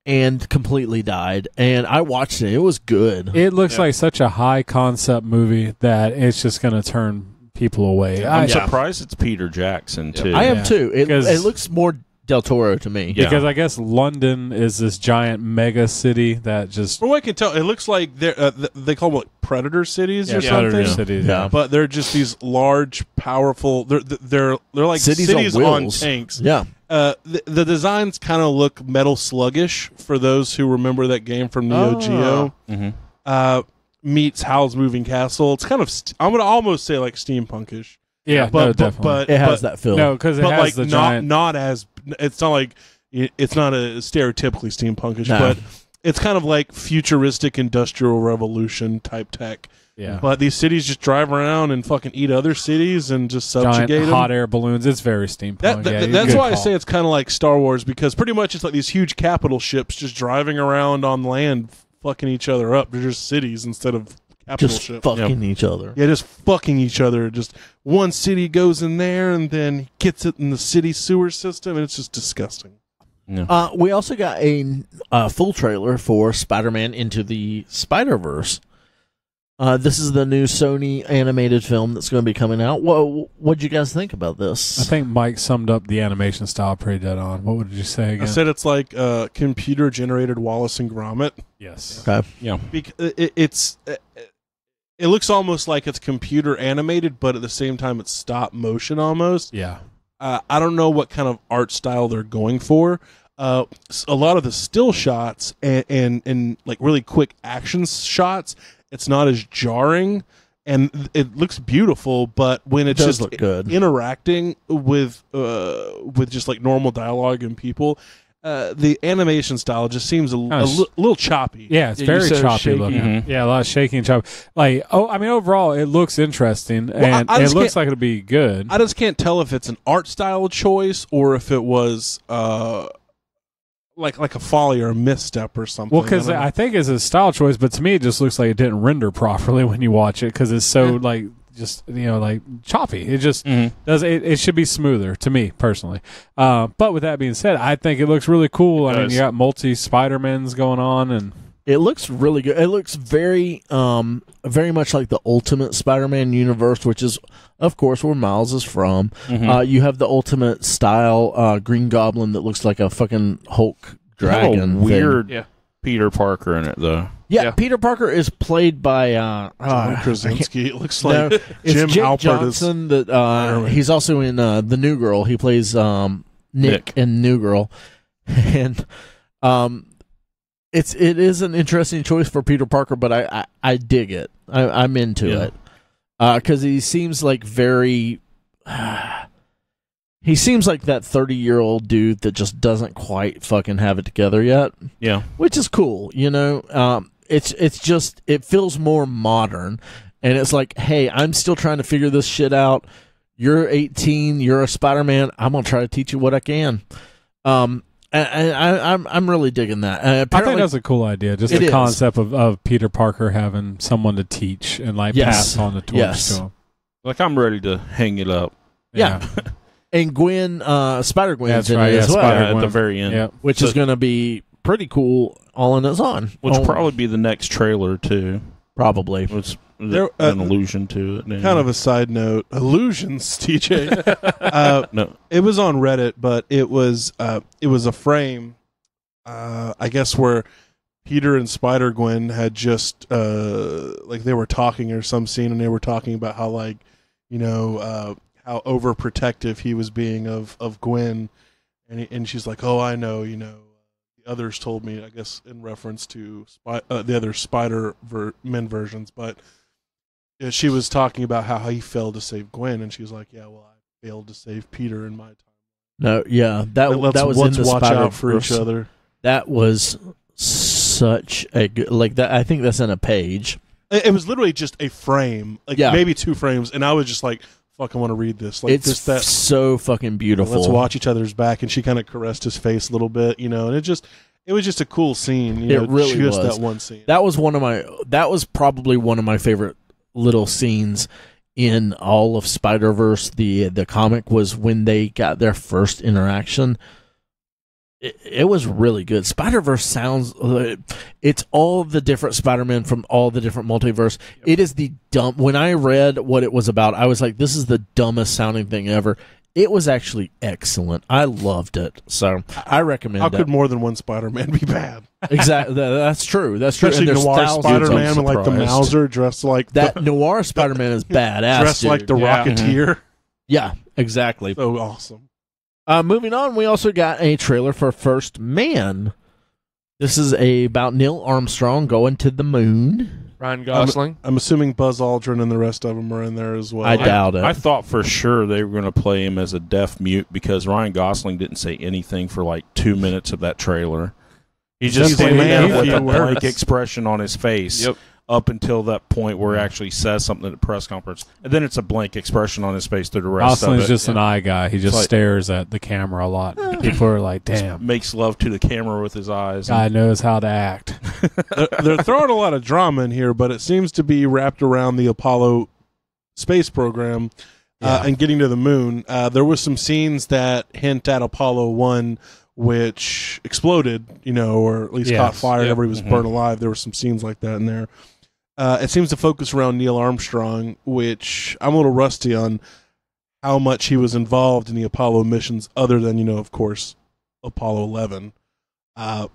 and completely died. And I watched it. It was good. It looks like such a high concept movie that it's just going to turn people away. I'm I- surprised it's Peter Jackson, too. I am Yeah. too. It 'Cause- looks more Del Toro to me. Yeah. Because I guess London is this giant mega city that just From what I can tell, it looks like they call them like predator cities or Predator something. cities. Yeah. But they're just these large, powerful. They're like Cities cities, on on wheels. tanks. Yeah. The designs kind of look Metal Sluggish for those who remember that game from Neo Geo. Mm-hmm. Meets Howl's Moving Castle. It's kind of I'm gonna almost say like steampunkish. Yeah, but no, definitely. It has that feel. No, because it but has like the not giant. not as it's not like it's not a stereotypically steampunkish, No. but it's kind of like futuristic industrial revolution type tech. Yeah. But these cities just drive around and fucking eat other cities and just subjugate Giant them. hot air balloons. It's very steampunk. That's why I say it's kind of like Star Wars, because pretty much it's like these huge capital ships just driving around on land, fucking each other up. They're just cities instead of capital just ships. fucking each other. Yeah, just fucking each other. Just one city goes in there and then gets it in the city sewer system, and it's just disgusting. Yeah. We also got a full trailer for Spider-Man Into the Spiderverse. This is the new Sony animated film that's going to be coming out. What'd you guys think about this? I think Mike summed up the animation style pretty dead on. What would you say again? I said it's like computer generated Wallace and Gromit. yes. Okay. Yeah. It looks almost like it's computer animated, but at the same time it's stop motion almost. Yeah. I don't know what kind of art style they're going for. A lot of the still shots and like really quick action shots, it's not as jarring, and it looks beautiful. But when it's does just look good. interacting with just like normal dialogue and people, the animation style just seems a little choppy. Yeah, it's Yeah, you very said choppy shaky. looking. Mhm. Yeah, a lot of shaking and choppy. Like, overall, it looks interesting, and I it just looks can't- like it'll be good. I just can't tell if it's an art style choice or if it was like a folly or a misstep or something. Well, because I don't know. I think it's a style choice, but to me, it just looks like it didn't render properly when you watch it because it's so like just like choppy. It just does. It should be smoother to me personally. But with that being said, I think it looks really cool. I mean, you got multi Spider-Mans going on, and It looks really good. It looks very much like the Ultimate Spider-Man universe, which is, of course, where Miles is from. You have the Ultimate style Green Goblin that looks like a fucking Hulk dragon. Kind of thing. weird Yeah. Peter Parker in it, though. Yeah, Yeah. Peter Parker is played by John Krasinski. It looks no, like it's Jim Jake Halpert Johnson. That he's also in the New Girl. He plays Nick in New Girl, and it is an interesting choice for Peter Parker, but I dig it. I'm into it because he seems like very. He seems like that 30-year-old dude that just doesn't quite fucking have it together yet. Yeah. Which is cool, you know. It's just it feels more modern, and it's like, hey, I'm still trying to figure this shit out. You're 18, you're a Spider-Man. I'm gonna try to teach you what I can. And I'm really digging that. I think that's a cool idea. Just It the is. concept of Peter Parker having someone to teach and like Yes. pass on the torch Yes. to him. Like, I'm ready to hang it up. Yeah. And Gwen, Spider-Gwen's That's in right, it as yeah, well, Spider- At the Gwen. very end. Yeah. which is going to be pretty cool all in its own. Which will Oh, probably be the next trailer, too. probably. It's There- an allusion to it. Kind of a side note. Illusions, TJ. No. It was on Reddit, but it was a frame I guess where Peter and Spider-Gwen had just like they were talking or some scene, and they were talking about how like how overprotective he was being of Gwen, and she's like, oh, I know, the others told me, I guess in reference to the other Spider-Men versions, but she was talking about how he failed to save Gwen, and she was like, yeah, well, I failed to save Peter in my time. No, yeah, that was let's in the watch out for Spider-Verse. each other. That was such a good, like that. I think that's in a page. It was literally just a frame, like maybe 2 frames, and I was just like, fuck, I want to read this. Like, It's so fucking beautiful. Let's watch each other's back, and she kind of caressed his face a little bit, and it was just a cool scene. It really just was. that one scene. That was probably one of my favorite little scenes in all of Spider-Verse. The comic was when they got their first interaction. It was really good. Spider-Verse sounds, it's all the different Spider-Men from all the different multiverse. Yep. It is the dumb, when I read what it was about, I was like, this is the dumbest sounding thing ever. It was actually excellent. I loved it. So I recommend it. How could more than one Spider-Man be bad? Exactly. That's true. That's true. Especially noir Spider-Man with like the Mauser dressed like that. Noir Spider-Man is badass. Dressed dude. like the Rocketeer. Yeah, exactly. So awesome. Moving on, we also got a trailer for First Man. This is about Neil Armstrong going to the moon. Ryan Gosling. I'm assuming Buzz Aldrin and the rest of them are in there as well. I doubt it. I thought for sure they were going to play him as a deaf mute because Ryan Gosling didn't say anything for like 2 minutes of that trailer. He's just standing there with a blank expression on his face. Yep. Up until that point where he actually says something at the press conference. And then it's a blank expression on his face through the rest of it. Gosling's just an eye guy. He just stares at the camera a lot. People are like, damn. Makes love to the camera with his eyes. Guy knows how to act. They're throwing a lot of drama in here, but it seems to be wrapped around the Apollo space program and getting to the moon. There was some scenes that hint at Apollo 1, which exploded, or at least caught fire. Everybody was burned alive. There were some scenes like that in there. It seems to focus around Neil Armstrong, which I'm a little rusty on how much he was involved in the Apollo missions, other than, of course, Apollo 11. But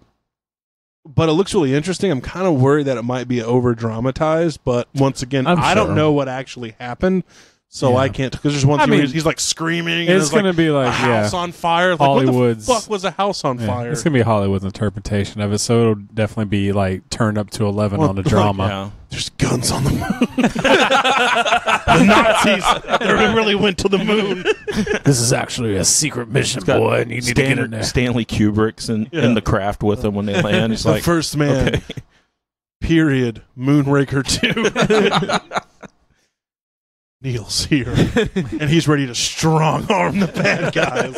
it looks really interesting. I'm kind of worried that it might be over-dramatized, but once again, I don't know what actually happened. So I can't, because there's one scene where he's like screaming. It's going to be like a house on fire. Like, Hollywood's, what the fuck was a house on fire? It's going to be Hollywood's interpretation of it, so it'll definitely be like turned up to 11 on the drama. There's guns on the moon. The Nazis never really went to the moon. This is actually a secret mission, boy, and you need to get in there. Stanley Kubrick's in the craft with them when they land. He's like, First Man, okay. Period, Moonraker 2. Neil's here, and he's ready to strong-arm the bad guys.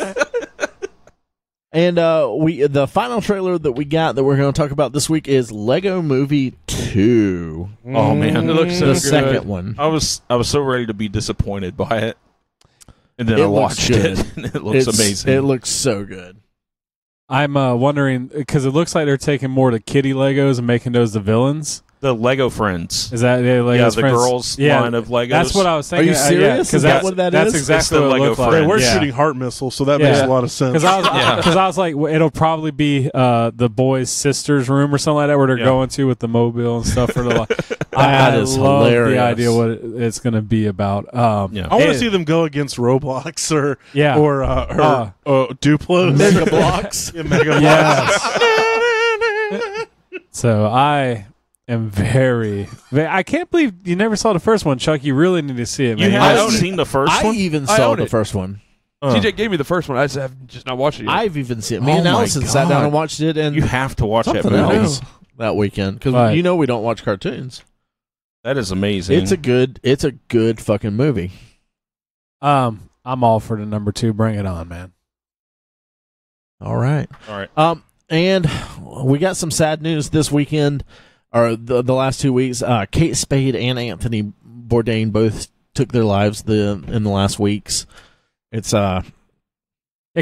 And the final trailer that we got that we're going to talk about this week is Lego Movie 2. Oh man, it looks so the good. second one. I was so ready to be disappointed by it, and then It I looks watched good. it, and it looks amazing. It looks so good. I'm wondering, because it looks like they're taking more of the kiddie Legos and making those the villains. The Lego Friends. Is that Lego's the friends? girls' line of Legos. That's what I was thinking. Are you serious? Because Is that what that that's is? exactly It's the what it Lego looked like. Friends. We're Yeah. shooting heart missiles, so that makes a lot of sense. Because I was like, well, it'll probably be the boys' sister's room or something like that, where they're going to with the mobile and stuff. For the That is love hilarious. the idea what it's going to be about. I want to see them go against Roblox or Duplo. Mega Blocks. Mega Blocks. Yes. So I am I can't believe you never saw the first one, Chuck. You really need to see it, man. You haven't seen the first one? I even I saw own the it. first one. TJ gave me the first one. I just have just not watched it yet. I've even seen it. Me Oh and my Allison sat down God. and watched it, and You have to watch that something movie. else that weekend because Right. we don't watch cartoons. That is amazing. It's a good fucking movie. I'm all for the number 2. Bring it on, man. All right. All right. And we got some sad news this weekend, or the last 2 weeks. Kate Spade and Anthony Bourdain both took their lives in the last weeks. It's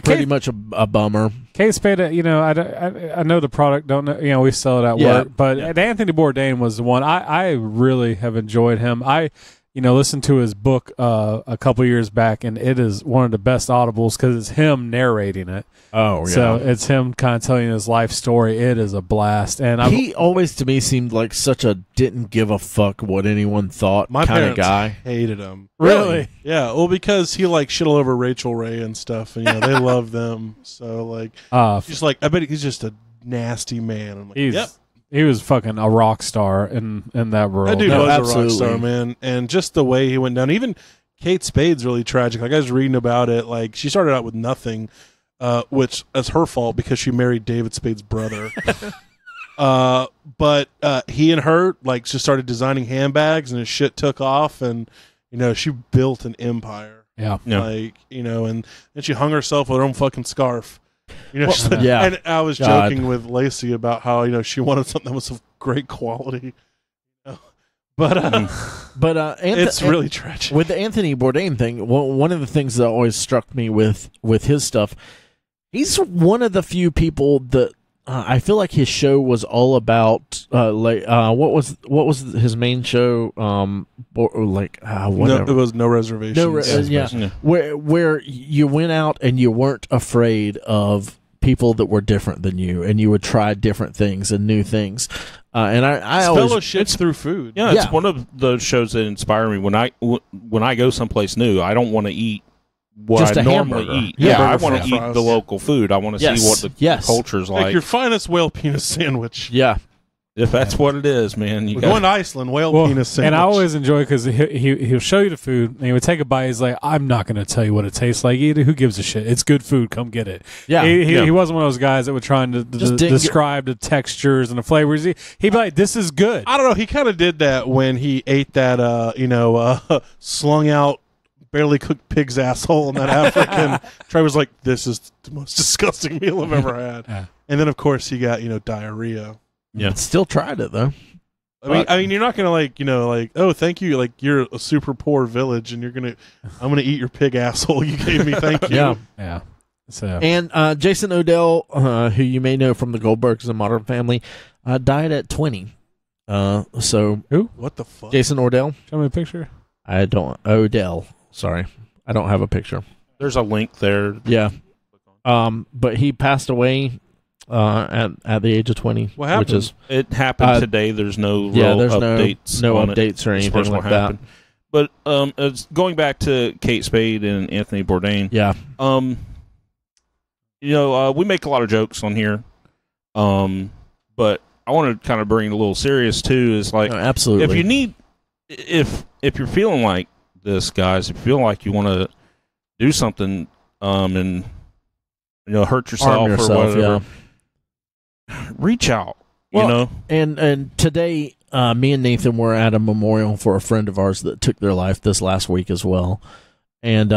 pretty much a bummer. Kate Spade, I know the product. Don't know, we sell it at work. But Anthony Bourdain was the one I really have enjoyed him. listened to his book a couple years back, and it is one of the best audibles because it's him narrating it. Oh, yeah. So it's him kind of telling his life story. It is a blast. And He always, to me, seemed like such a didn't give a fuck what anyone thought My kind of parents guy. hated him. Really? Yeah, well, because he like shit all over Rachel Ray and stuff, and they love them. So like, just like, I bet he's just a nasty man. I'm like, yep. He was fucking a rock star in that world. That dude No, was absolutely. a rock star, man. And just the way he went down. Even Kate Spade's really tragic. Like, I was reading about it. Like, she started out with nothing, which is her fault because she married David Spade's brother. But he and her, like, just started designing handbags, and his shit took off. And, she built an empire. Yeah. Like, and then she hung herself with her own fucking scarf. yeah. And I was God. joking with Lacey about how she wanted something that was of great quality, but it's really tragic. With the Anthony Bourdain thing, one of the things that always struck me with his stuff, he's one of the few people that I feel like his show was all about. What was his main show? Whatever. It was No Reservations. Yeah. Where you went out and you weren't afraid of people that were different than you, and you would try different things and new things. And I always fellowships through food. Yeah, it's one of the shows that inspire me. When I go someplace new, I don't want to eat what Just I a normally hamburger. eat. Yeah, I burger, want to fries. eat the local food. I want to see what the culture's Like like. your finest whale penis sandwich. Yeah. If that's what it is, man. We're going to Iceland, whale penis sandwich. And I always enjoy because he'll show you the food, and he would take a bite. He's like, I'm not going to tell you what it tastes like either. Who gives a shit? It's good food. Come get it. Yeah. He wasn't one of those guys that would try and Just didn't describe the textures and the flavors. He'd be like, this is good. I don't know. He kind of did that when he ate that, slung out, barely cooked pig's asshole in that African. Trey was like, this is the most disgusting meal I've ever had. Yeah. And then, of course, he got, diarrhea. Yeah. Still tried it though. I mean, you're not gonna oh, thank you. Like, you're a super poor village, and I'm gonna eat your pig asshole you gave me. Thank you. Yeah. So And Jason Odell, who you may know from the Goldbergs and Modern Family, died at 20. So who? What the fuck? Jason Ordell? Show me a picture. Odell. Sorry, I don't have a picture. There's a link there. Yeah. But he passed away at the age of 20. What happened? Which is it happened today. There's no there's updates. no on updates or as anything far as like what that. happened. But it's going back to Kate Spade and Anthony Bourdain. Yeah. We make a lot of jokes on here. But I want to kind of bring it a little serious too. Is like, No, absolutely. if you're feeling like this, guys, if you feel like you want to do something, and hurt yourself, Arm yourself, or whatever, reach out. And today, me and Nathan were at a memorial for a friend of ours that took their life this last week as well. And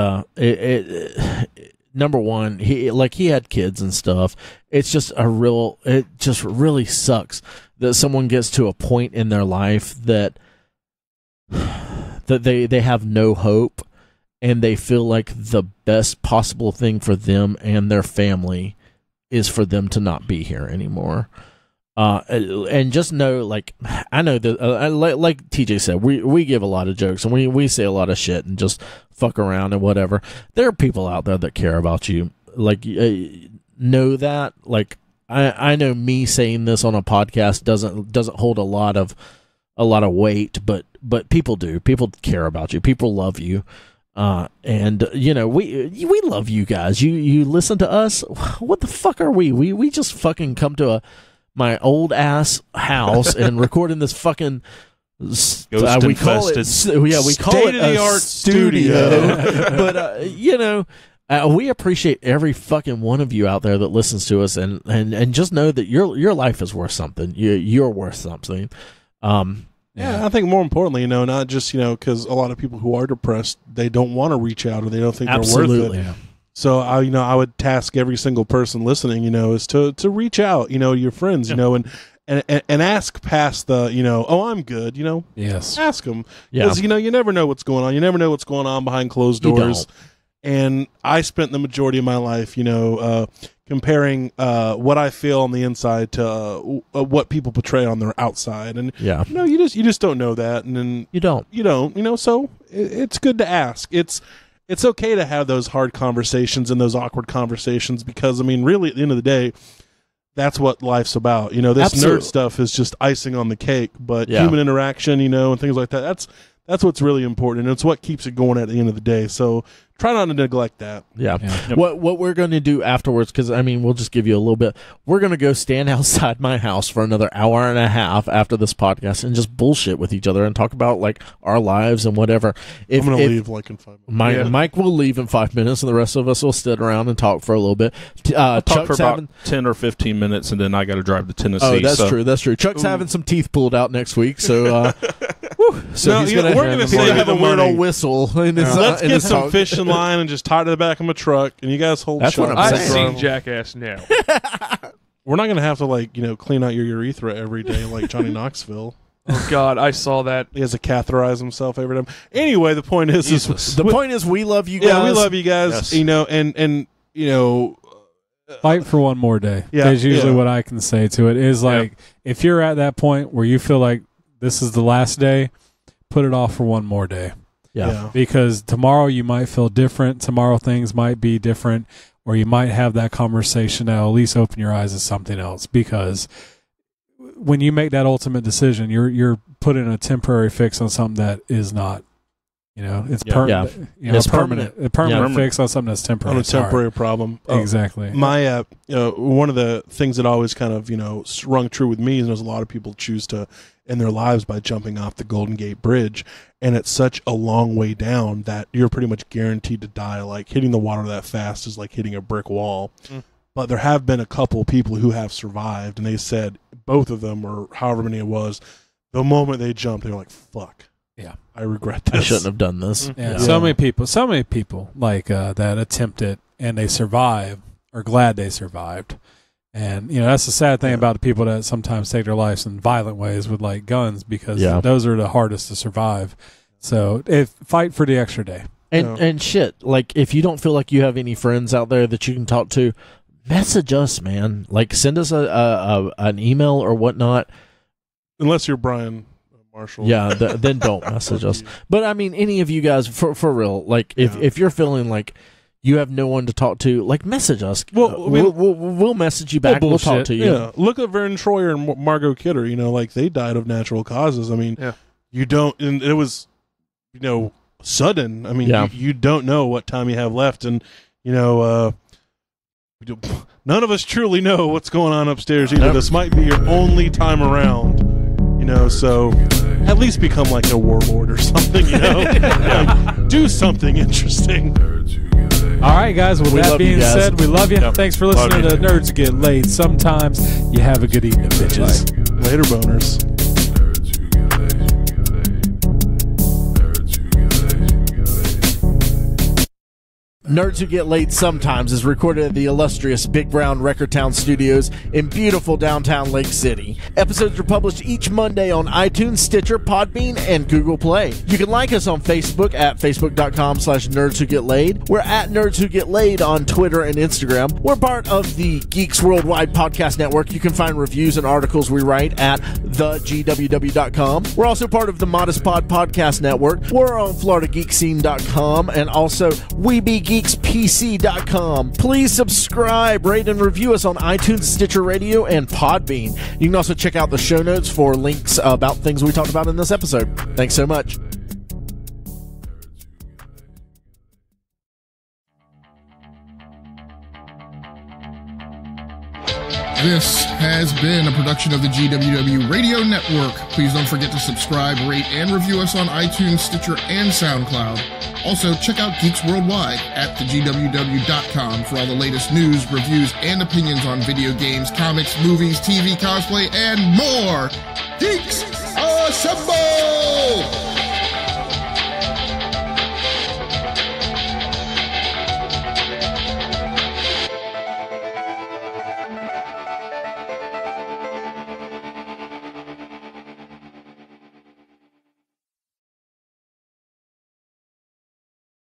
number one, he had kids and stuff. It's just it just really sucks that someone gets to a point in their life that they have no hope, and they feel like the best possible thing for them and their family is for them to not be here anymore. And just know, like, I know that, like TJ said, we give a lot of jokes and we say a lot of shit and just fuck around and whatever. There are people out there that care about you. Like, know that. Like, I know me saying this on a podcast doesn't hold a lot of weight, but people do. People care about you. People love you. And we love you guys. You listen to us. What the fuck are we? We just fucking come to my old ass house and record in this fucking we call it state-of-the-art studio. But we appreciate every fucking one of you out there that listens to us, and just know that your life is worth something. You're worth something. Yeah, I think more importantly, not just, because a lot of people who are depressed, they don't want to reach out or they don't think they're worth it. So I would task every single person listening, is to reach out, your friends, and ask past the, oh, I'm good, Yes. Ask them. Because, you never know what's going on. You never know what's going on behind closed doors. And I spent the majority of my life, because comparing what I feel on the inside to what people portray on their outside, and Yeah. you just don't know that, and then You don't. so it's good to ask. It's okay to have those hard conversations and those awkward conversations, because I mean, really, at the end of the day, that's what life's about. This Absolutely. nerd stuff is just icing on the cake, but Yeah. human interaction, and things like that, that's what's really important, and it's what keeps it going at the end of the day. So try not to neglect that. Yeah. Yeah. What we're going to do afterwards, because I mean, we'll just give you a little bit. We're going to go stand outside my house for another hour and a half after this podcast and just bullshit with each other and talk about like our lives and whatever. I'm going to leave like in 5 minutes. Mike will leave in 5 minutes, and the rest of us will sit around and talk for a little bit. Talk for Chuck's about having. 10 or 15 minutes, and then I got to drive to Tennessee. Oh, that's so. true. That's true. Chuck's having some teeth pulled out next week, so. So No, he's we're gonna gonna save have you a the weird money. old whistle. In his, Let's in get his some talk. fishing line and just tie it to the back of my truck, and you guys hold That's what shots. I'm I've saying. seen Jackass now. We're not going to have to clean out your urethra every day like Johnny Knoxville. Oh God, I saw that. He has to catheterize himself every time. Anyway, the point is The point is, we love you guys. yeah, we love you guys. Yes. And Fight for one more day. Yeah, Is usually yeah. what I can say to it. Is like, if you're at that point where you feel like this is the last day, put it off for one more day. Yeah. Because tomorrow you might feel different. Tomorrow things might be different, or you might have that conversation that'll at least open your eyes to something else. Because when you make that ultimate decision, you're putting a temporary fix on something that is not. It's Yeah. permanent. It's permanent. A permanent Yeah. fix on something that's temporary. on a It's hard. temporary problem. Exactly. My one of the things that always kind of rung true with me is there's a lot of people choose to end their lives by jumping off the Golden Gate Bridge, and it's such a long way down that you're pretty much guaranteed to die. Like hitting the water that fast is like hitting a brick wall. But there have been a couple people who have survived, and they said both of them, or however many it was, the moment they jumped, they were like, "Fuck, Yeah. I regret this. I shouldn't have done this. Yeah, Yeah. so many people like that attempt it and they survive, are glad they survived. And that's the sad thing about the people that sometimes take their lives in violent ways with like guns, because those are the hardest to survive. So fight for the extra day. And shit, like if you don't feel like you have any friends out there that you can talk to, message us, man. Like send us an email or whatnot. Unless you're Brian Marshall. Yeah, then don't message us. But I mean, any of you guys, for real, like if you're feeling like you have no one to talk to, like message us. Well, I mean, we'll message you back. We'll talk to you. Yeah, look at Vern Troyer and Margot Kidder. Like they died of natural causes. I mean, you don't, and it was, sudden. I mean, you don't know what time you have left, and none of us truly know what's going on upstairs either. This might be your only time around. So at least become like a warlord or something. Like, do something interesting. All right, guys. With We that love you being guys. said, we love you. Yep. Thanks for listening to Nerds Get Laid. Sometimes you have a good evening, bitches. Later, boners. Nerds Who Get Laid Sometimes is recorded at the illustrious Big Brown Record Town Studios in beautiful downtown Lake City. Episodes are published each Monday on iTunes, Stitcher, Podbean, and Google Play. You can like us on Facebook at facebook.com/Nerds Who Get Laid. We're at Nerds Who Get Laid on Twitter and Instagram. We're part of the Geeks Worldwide Podcast Network. You can find reviews and articles we write at thegww.com. We're also part of the Modest Pod Podcast Network. We're on FloridaGeekScene.com and also WeBeGeeksPC.com. Please subscribe, rate, and review us on iTunes, Stitcher Radio, and Podbean. You can also check out the show notes for links about things we talked about in this episode. Thanks so much. This has been a production of the GWW Radio Network. Please don't forget to subscribe, rate, and review us on iTunes, Stitcher, and SoundCloud. Also, check out Geeks Worldwide at thegww.com for all the latest news, reviews, and opinions on video games, comics, movies, TV, cosplay, and more. Geeks Assemble!